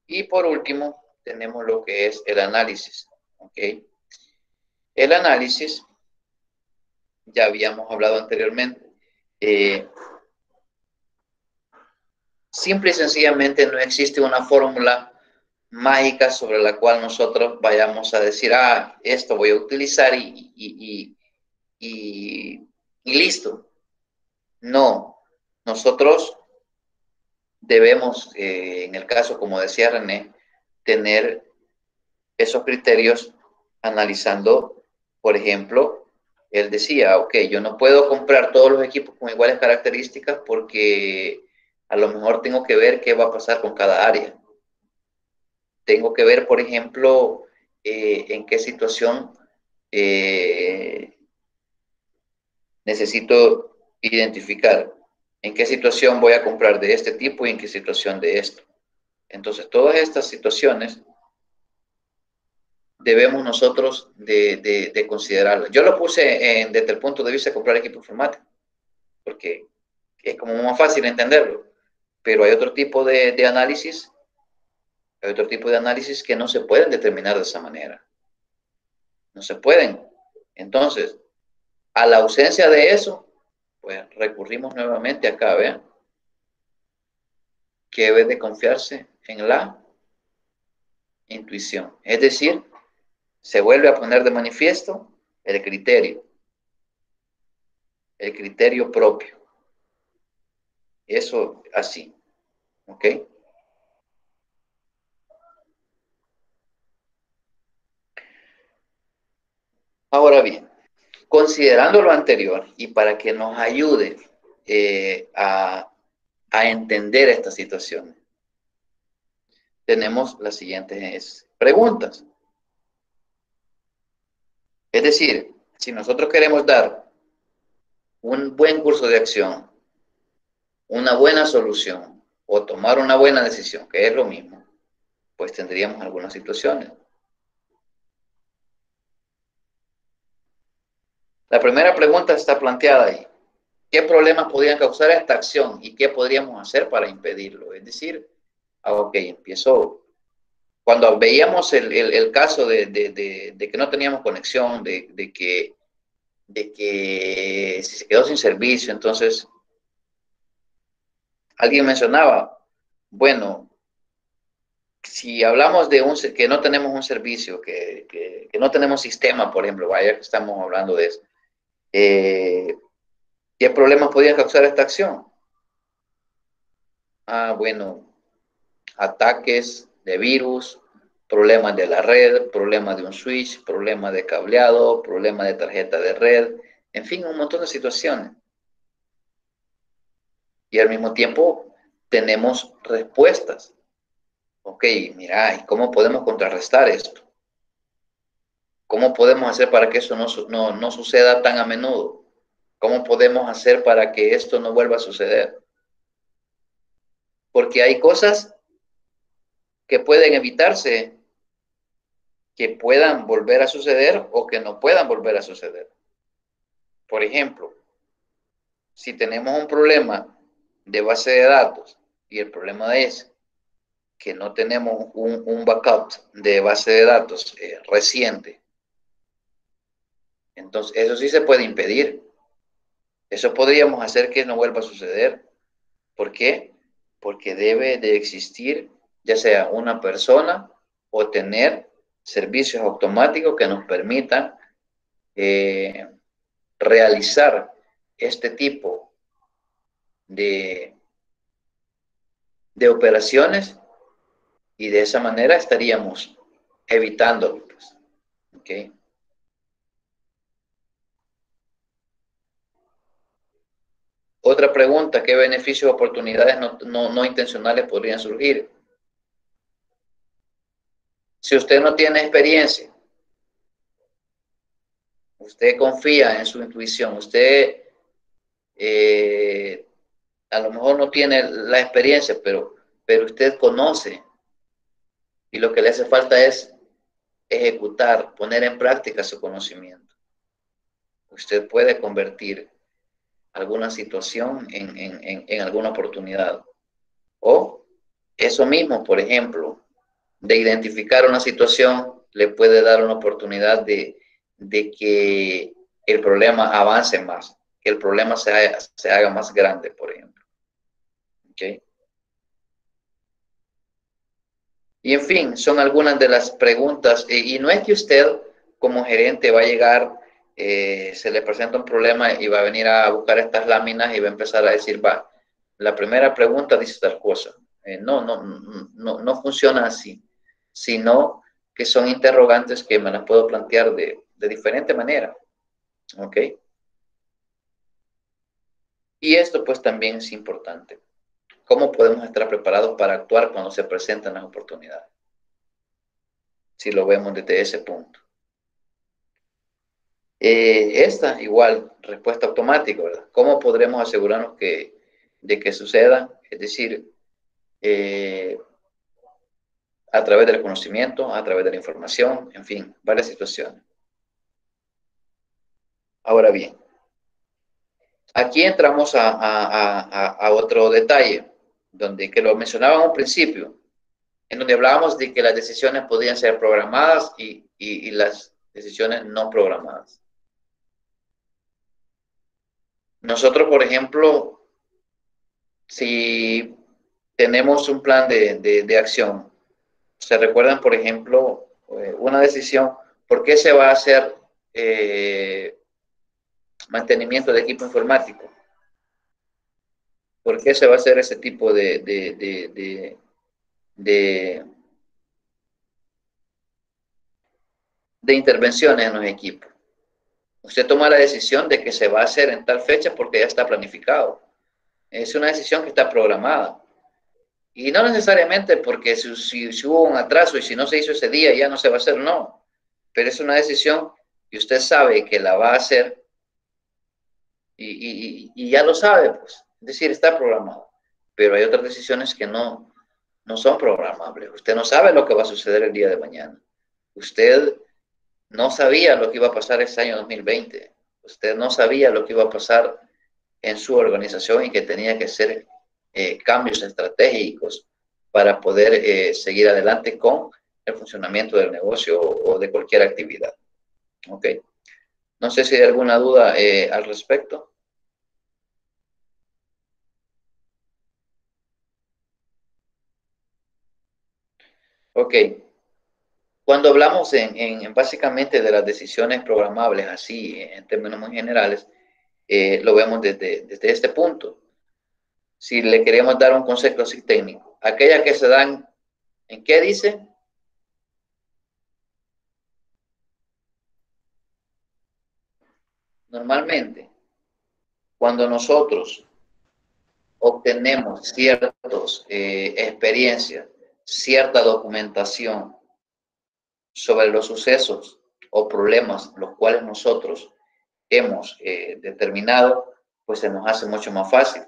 Y por último, tenemos lo que es el análisis. ¿Ok? El análisis, ya habíamos hablado anteriormente, simple y sencillamente no existe una fórmula mágica sobre la cual nosotros vayamos a decir, esto voy a utilizar y listo. No, nosotros debemos, en el caso, como decía René, tener esos criterios analizando, por ejemplo, él decía, ok, yo no puedo comprar todos los equipos con iguales características porque a lo mejor tengo que ver qué va a pasar con cada área. Tengo que ver, por ejemplo, en qué situación necesito identificar, en qué situación voy a comprar de este tipo y en qué situación de esto. Entonces, todas estas situaciones debemos nosotros de considerarlas. Yo lo puse desde el punto de vista de comprar equipo informático, porque es como más fácil entenderlo, pero hay otro tipo de análisis, que no se pueden determinar de esa manera. No se pueden. Entonces, a la ausencia de eso, pues recurrimos nuevamente acá, vean, que debe de confiarse en la intuición. Es decir, se vuelve a poner de manifiesto el criterio propio. Eso así, ¿ok? Ahora bien, considerando lo anterior y para que nos ayude a entender esta situación, tenemos las siguientes preguntas. Es decir, si nosotros queremos dar un buen curso de acción, una buena solución o tomar una buena decisión, que es lo mismo, pues tendríamos algunas situaciones. La primera pregunta está planteada ahí. ¿Qué problemas podrían causar esta acción y qué podríamos hacer para impedirlo? Es decir, ok, empiezo. Cuando veíamos el caso de que no teníamos conexión, de que si se quedó sin servicio, entonces alguien mencionaba, bueno, si hablamos de que no tenemos un servicio, que no tenemos sistema, por ejemplo, vaya que estamos hablando de eso, ¿qué problemas podrían causar esta acción? Bueno, ataques de virus, problemas de la red, problemas de un switch, problemas de cableado, problemas de tarjeta de red, en fin, un montón de situaciones. Y al mismo tiempo tenemos respuestas. Ok, mira, ¿y cómo podemos contrarrestar esto? ¿Cómo podemos hacer para que eso no suceda tan a menudo? ¿Cómo podemos hacer para que esto no vuelva a suceder? Porque hay cosas que pueden evitarse, que puedan volver a suceder o que no puedan volver a suceder. Por ejemplo, si tenemos un problema de base de datos y el problema es que no tenemos un backup de base de datos reciente, entonces eso sí se puede impedir. Eso podríamos hacer que no vuelva a suceder. ¿Por qué? Porque debe de existir ya sea una persona o tener servicios automáticos que nos permitan realizar este tipo de operaciones y de esa manera estaríamos evitándolo. Pues. ¿Okay? Otra pregunta, ¿qué beneficios o oportunidades no intencionales podrían surgir? Si usted no tiene experiencia, usted confía en su intuición, usted a lo mejor no tiene la experiencia, pero usted conoce, y lo que le hace falta es ejecutar, poner en práctica su conocimiento. Usted puede convertir alguna situación en alguna oportunidad. O eso mismo, por ejemplo, de identificar una situación, le puede dar una oportunidad de que el problema avance más, que el problema se haga más grande, por ejemplo. ¿Okay? Y en fin, son algunas de las preguntas. Y no es que usted como gerente va a llegar, se le presenta un problema y va a venir a buscar estas láminas y va a empezar a decir, va, la primera pregunta dice tal cosa. No funciona así, sino que son interrogantes que me las puedo plantear de diferente manera. ¿Ok? Y esto pues también es importante. ¿Cómo podemos estar preparados para actuar cuando se presentan las oportunidades? Si lo vemos desde ese punto. Esta igual, respuesta automática, ¿verdad? ¿Cómo podremos asegurarnos de que suceda? Es decir, a través del conocimiento, a través de la información, en fin, varias situaciones. Ahora bien, aquí entramos a otro detalle, que lo mencionaba en un principio, en donde hablábamos de que las decisiones podían ser programadas y las decisiones no programadas. Nosotros, por ejemplo, si tenemos un plan de acción, se recuerdan, por ejemplo, una decisión, ¿por qué se va a hacer mantenimiento de equipo informático? ¿Por qué se va a hacer ese tipo de intervenciones en los equipos? Usted toma la decisión de que se va a hacer en tal fecha porque ya está planificado. Es una decisión que está programada. Y no necesariamente porque si hubo un atraso y si no se hizo ese día ya no se va a hacer, no. Pero es una decisión que usted sabe que la va a hacer y ya lo sabe, pues. Es decir, está programado. Pero hay otras decisiones que no son programables. Usted no sabe lo que va a suceder el día de mañana. Usted no sabía lo que iba a pasar este año 2020. Usted no sabía lo que iba a pasar en su organización y que tenía que hacer cambios estratégicos para poder seguir adelante con el funcionamiento del negocio o de cualquier actividad. ¿Ok? No sé si hay alguna duda al respecto. Ok. Cuando hablamos básicamente de las decisiones programables, así en términos muy generales, lo vemos desde este punto. Si le queremos dar un concepto así técnico, aquellas que se dan, ¿en qué dice? Normalmente, cuando nosotros obtenemos ciertas experiencias, cierta documentación sobre los sucesos o problemas los cuales nosotros hemos determinado, pues se nos hace mucho más fácil.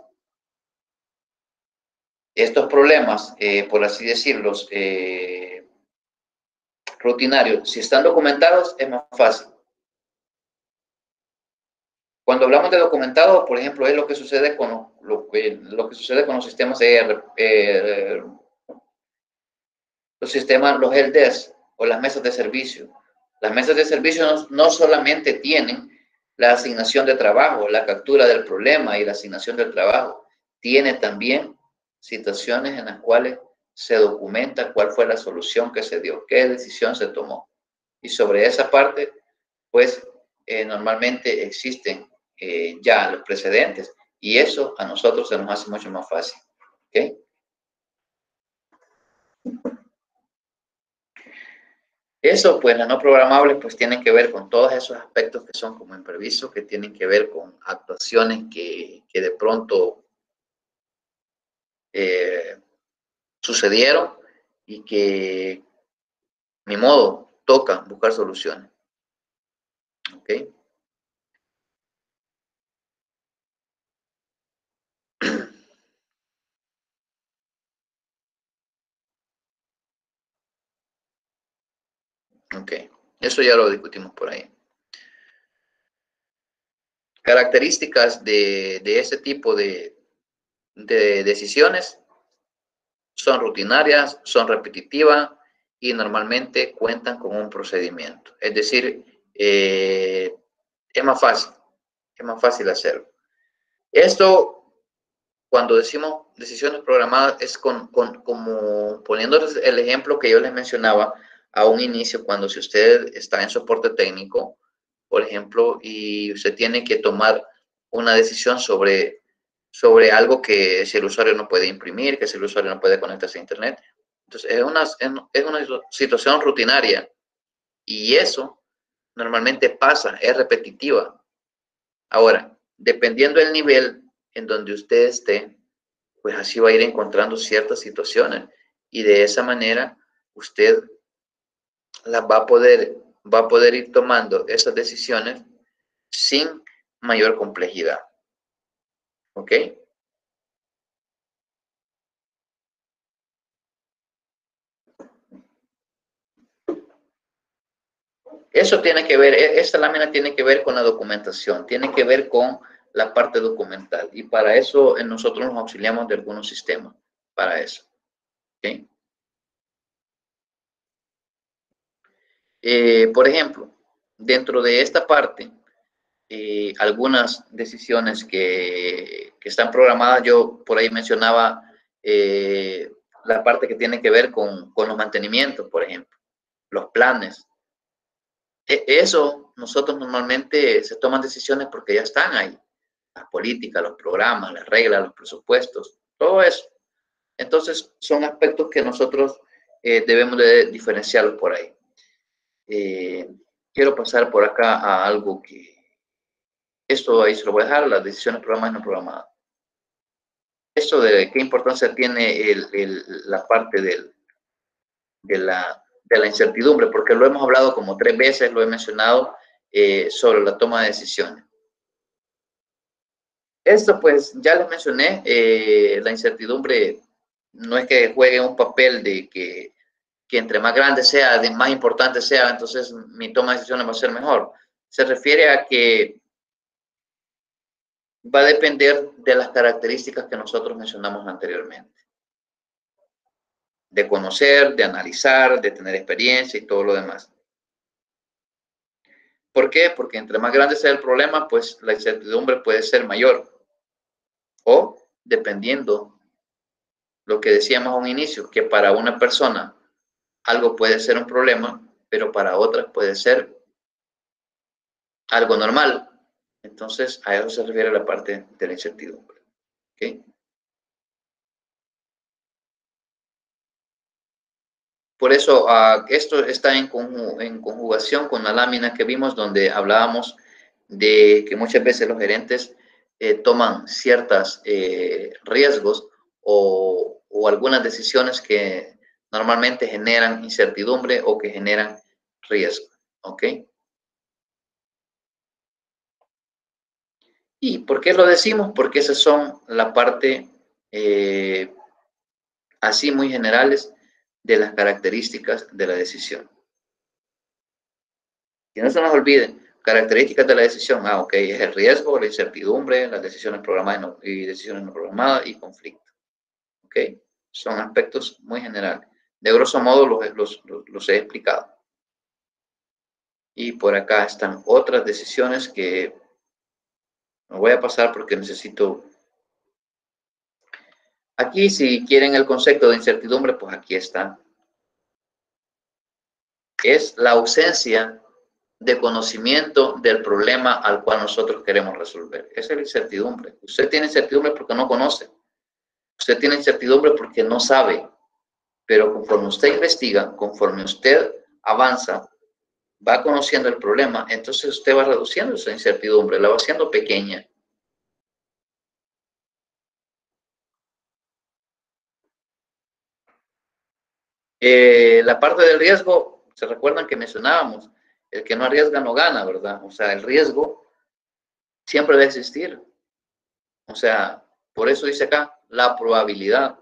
Estos problemas, por así decirlos, rutinarios, si están documentados, es más fácil. Cuando hablamos de documentado, por ejemplo, es lo que sucede con lo que sucede con los sistemas los helpdesk o las mesas de servicio. Las mesas de servicio no solamente tienen la asignación de trabajo, la captura del problema y la asignación del trabajo, tiene también situaciones en las cuales se documenta cuál fue la solución que se dio, qué decisión se tomó. Y sobre esa parte, pues normalmente existen ya los precedentes y eso a nosotros se nos hace mucho más fácil. ¿Ok? Eso, pues, las no programables, pues, tienen que ver con todos esos aspectos que son como imprevistos, que tienen que ver con actuaciones que de pronto sucedieron y que, ni modo, toca buscar soluciones. ¿Ok? Ok, eso ya lo discutimos por ahí. Características de ese tipo de decisiones son rutinarias, son repetitivas y normalmente cuentan con un procedimiento. Es decir, es más fácil hacerlo. Esto, cuando decimos decisiones programadas, es como poniéndoles el ejemplo que yo les mencionaba a un inicio, cuando si usted está en soporte técnico, por ejemplo, y usted tiene que tomar una decisión sobre algo que si el usuario no puede imprimir, que si el usuario no puede conectarse a Internet. Entonces, es una situación rutinaria y eso normalmente pasa, es repetitiva. Ahora, dependiendo del nivel en donde usted esté, pues así va a ir encontrando ciertas situaciones y de esa manera usted las va a poder ir tomando esas decisiones sin mayor complejidad. ¿Ok? Eso tiene que ver, esta lámina tiene que ver con la documentación, tiene que ver con la parte documental y para eso nosotros nos auxiliamos de algunos sistemas para eso. ¿Okay? Por ejemplo, dentro de esta parte, algunas decisiones que están programadas, yo por ahí mencionaba la parte que tiene que ver con los mantenimientos, por ejemplo, los planes. Eso nosotros normalmente se toman decisiones porque ya están ahí. Las políticas, los programas, las reglas, los presupuestos, todo eso. Entonces, son aspectos que nosotros debemos de diferenciarlos por ahí. Quiero pasar por acá a algo que, esto ahí se lo voy a dejar, las decisiones programadas y no programadas. Esto de qué importancia tiene la parte de la incertidumbre, porque lo hemos hablado como 3 veces, lo he mencionado sobre la toma de decisiones. Esto pues ya les mencioné, la incertidumbre no es que juegue un papel de que entre más grande sea, de más importante sea, entonces mi toma de decisiones va a ser mejor. Se refiere a que va a depender de las características que nosotros mencionamos anteriormente. De conocer, de analizar, de tener experiencia y todo lo demás. ¿Por qué? Porque entre más grande sea el problema, pues la incertidumbre puede ser mayor. O, dependiendo lo que decíamos a un inicio, que para una persona algo puede ser un problema, pero para otras puede ser algo normal. Entonces, a eso se refiere la parte de la incertidumbre. ¿Okay? Por eso, esto está en conjugación con la lámina que vimos donde hablábamos de que muchas veces los gerentes toman ciertos riesgos o algunas decisiones que normalmente generan incertidumbre o que generan riesgo. ¿Ok? ¿Y por qué lo decimos? Porque esas son la parte así muy generales de las características de la decisión. Que no se nos olviden, características de la decisión. Ok, es el riesgo, la incertidumbre, las decisiones programadas y decisiones no programadas y conflicto. Ok, son aspectos muy generales. De grosso modo los he explicado. Y por acá están otras decisiones que me voy a pasar porque necesito. Aquí, si quieren el concepto de incertidumbre, pues aquí está. Es la ausencia de conocimiento del problema al cual nosotros queremos resolver. Esa es la incertidumbre. Usted tiene incertidumbre porque no conoce. Usted tiene incertidumbre porque no sabe. Pero conforme usted investiga, conforme usted avanza, va conociendo el problema, entonces usted va reduciendo esa incertidumbre, la va haciendo pequeña. La parte del riesgo, ¿se recuerdan que mencionábamos? El que no arriesga no gana, ¿verdad? O sea, el riesgo siempre va a existir. O sea, por eso dice acá, la probabilidad.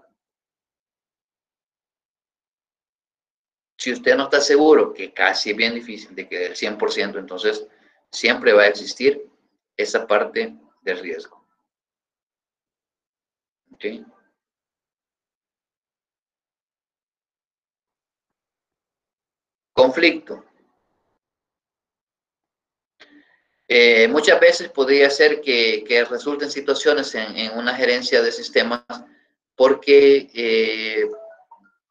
Si usted no está seguro, que casi es bien difícil de que el 100%, entonces siempre va a existir esa parte de riesgo. ¿Ok? Conflicto. Muchas veces podría ser que resulten situaciones en una gerencia de sistemas porque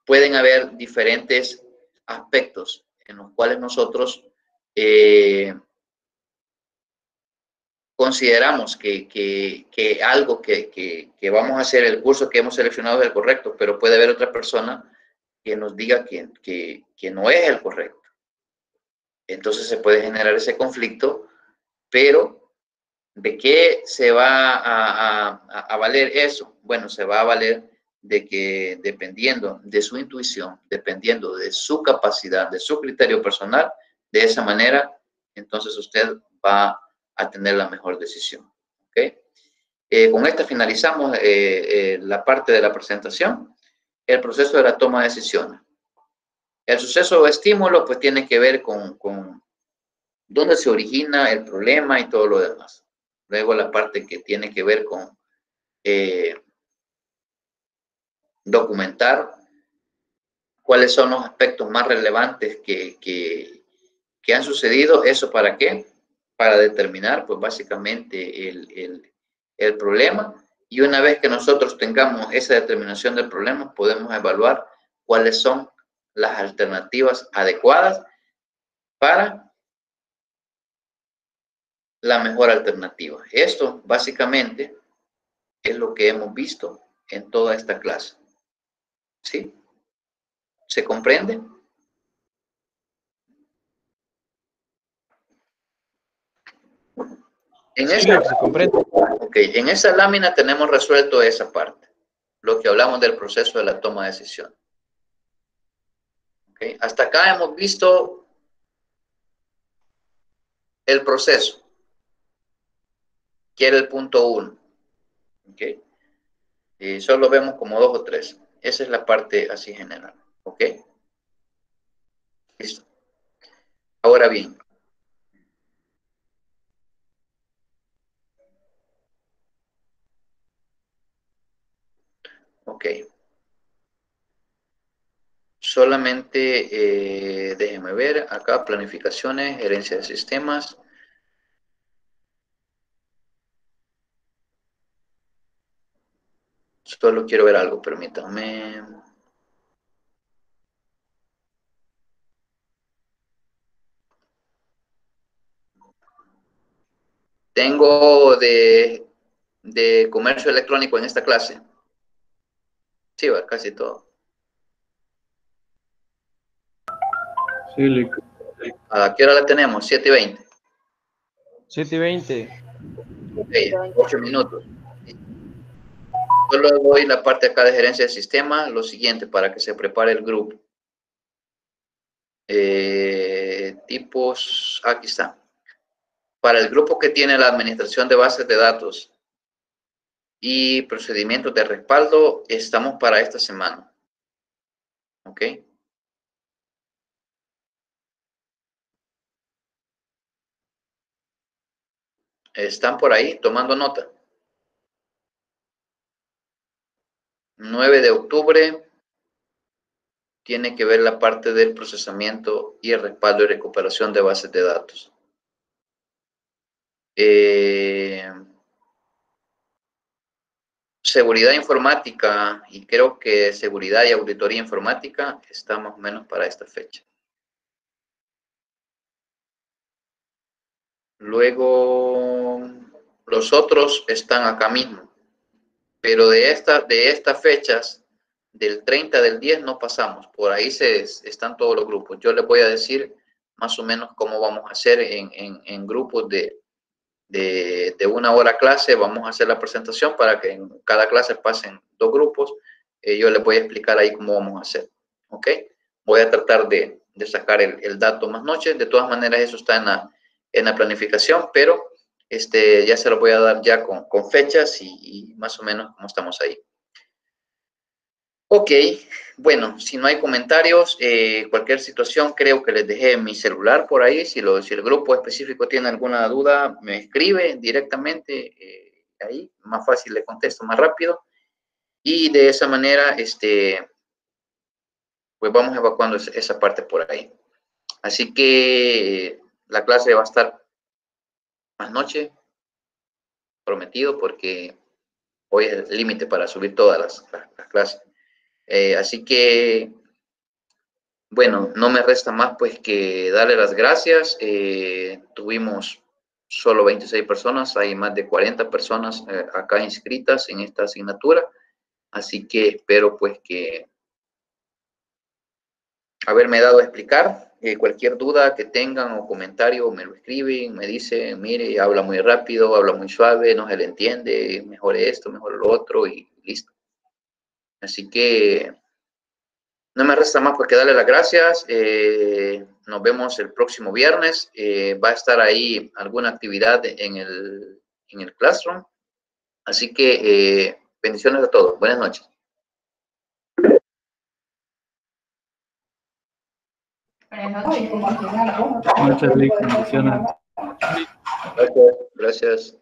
pueden haber diferentes aspectos en los cuales nosotros consideramos que algo que vamos a hacer, el curso que hemos seleccionado es el correcto, pero puede haber otra persona que nos diga que no es el correcto. Entonces se puede generar ese conflicto, pero ¿de qué se va a valer eso? Bueno, se va a valer de que dependiendo de su intuición, dependiendo de su capacidad, de su criterio personal, de esa manera, entonces usted va a tener la mejor decisión. ¿Okay? Con esta finalizamos la parte de la presentación, el proceso de la toma de decisiones. El suceso o estímulo pues tiene que ver con dónde se origina el problema y todo lo demás. Luego la parte que tiene que ver con documentar cuáles son los aspectos más relevantes que han sucedido. ¿Eso para qué? Para determinar pues básicamente el problema, y una vez que nosotros tengamos esa determinación del problema podemos evaluar cuáles son las alternativas adecuadas para la mejor alternativa. Esto básicamente es lo que hemos visto en toda esta clase. ¿Sí? ¿Se comprende? En esa lámina tenemos resuelto esa parte, lo que hablamos del proceso de la toma de decisión. Okay. Hasta acá hemos visto el proceso, que era el punto 1. Okay. Y solo vemos como 2 o 3. Esa es la parte así general. ¿Ok? Listo. Ahora bien, ok. Solamente déjenme ver acá, planificaciones, gerencia de sistemas. Solo quiero ver algo, permítanme. Tengo de comercio electrónico en esta clase. Sí, va, casi todo. Sí, ¿A qué hora la tenemos? 7:20. 7:20. Ok, 8 minutos. Solo doy la parte acá de gerencia de sistema, lo siguiente, para que se prepare el grupo. Tipos, aquí está. Para el grupo que tiene la administración de bases de datos y procedimientos de respaldo, estamos para esta semana. ¿Ok? ¿Están por ahí tomando nota? 9 de octubre tiene que ver la parte del procesamiento y el respaldo y recuperación de bases de datos. Seguridad informática, y creo que seguridad y auditoría informática está más o menos para esta fecha. Luego, los otros están acá mismo, pero de estas fechas, del 30 del 10 no pasamos, por ahí están todos los grupos. Yo les voy a decir más o menos cómo vamos a hacer en grupos de 1 hora clase. Vamos a hacer la presentación para que en cada clase pasen 2 grupos. Yo les voy a explicar ahí cómo vamos a hacer. ¿Ok? Voy a tratar de sacar el dato más noche. De todas maneras, eso está en la planificación, pero ya se lo voy a dar ya con fechas y más o menos cómo estamos ahí. Ok, bueno, si no hay comentarios, cualquier situación, creo que les dejé mi celular por ahí. Si el grupo específico tiene alguna duda, me escribe directamente ahí, más fácil le contesto más rápido. Y de esa manera, pues vamos evacuando esa parte por ahí. Así que la clase va a estar más noche, prometido, porque hoy es el límite para subir todas las clases. Así que, bueno, no me resta más pues que darle las gracias. Tuvimos solo 26 personas, hay más de 40 personas acá inscritas en esta asignatura. Así que espero pues que haberme dado a explicar. Cualquier duda que tengan o comentario me lo escriben, me dicen, mire, habla muy rápido, habla muy suave, no se le entiende, mejore esto, mejore lo otro y listo. Así que no me resta más pues que darle las gracias. Nos vemos el próximo viernes. Va a estar ahí alguna actividad en el Classroom. Así que bendiciones a todos. Buenas noches. Muchas bendiciones. Gracias. Gracias.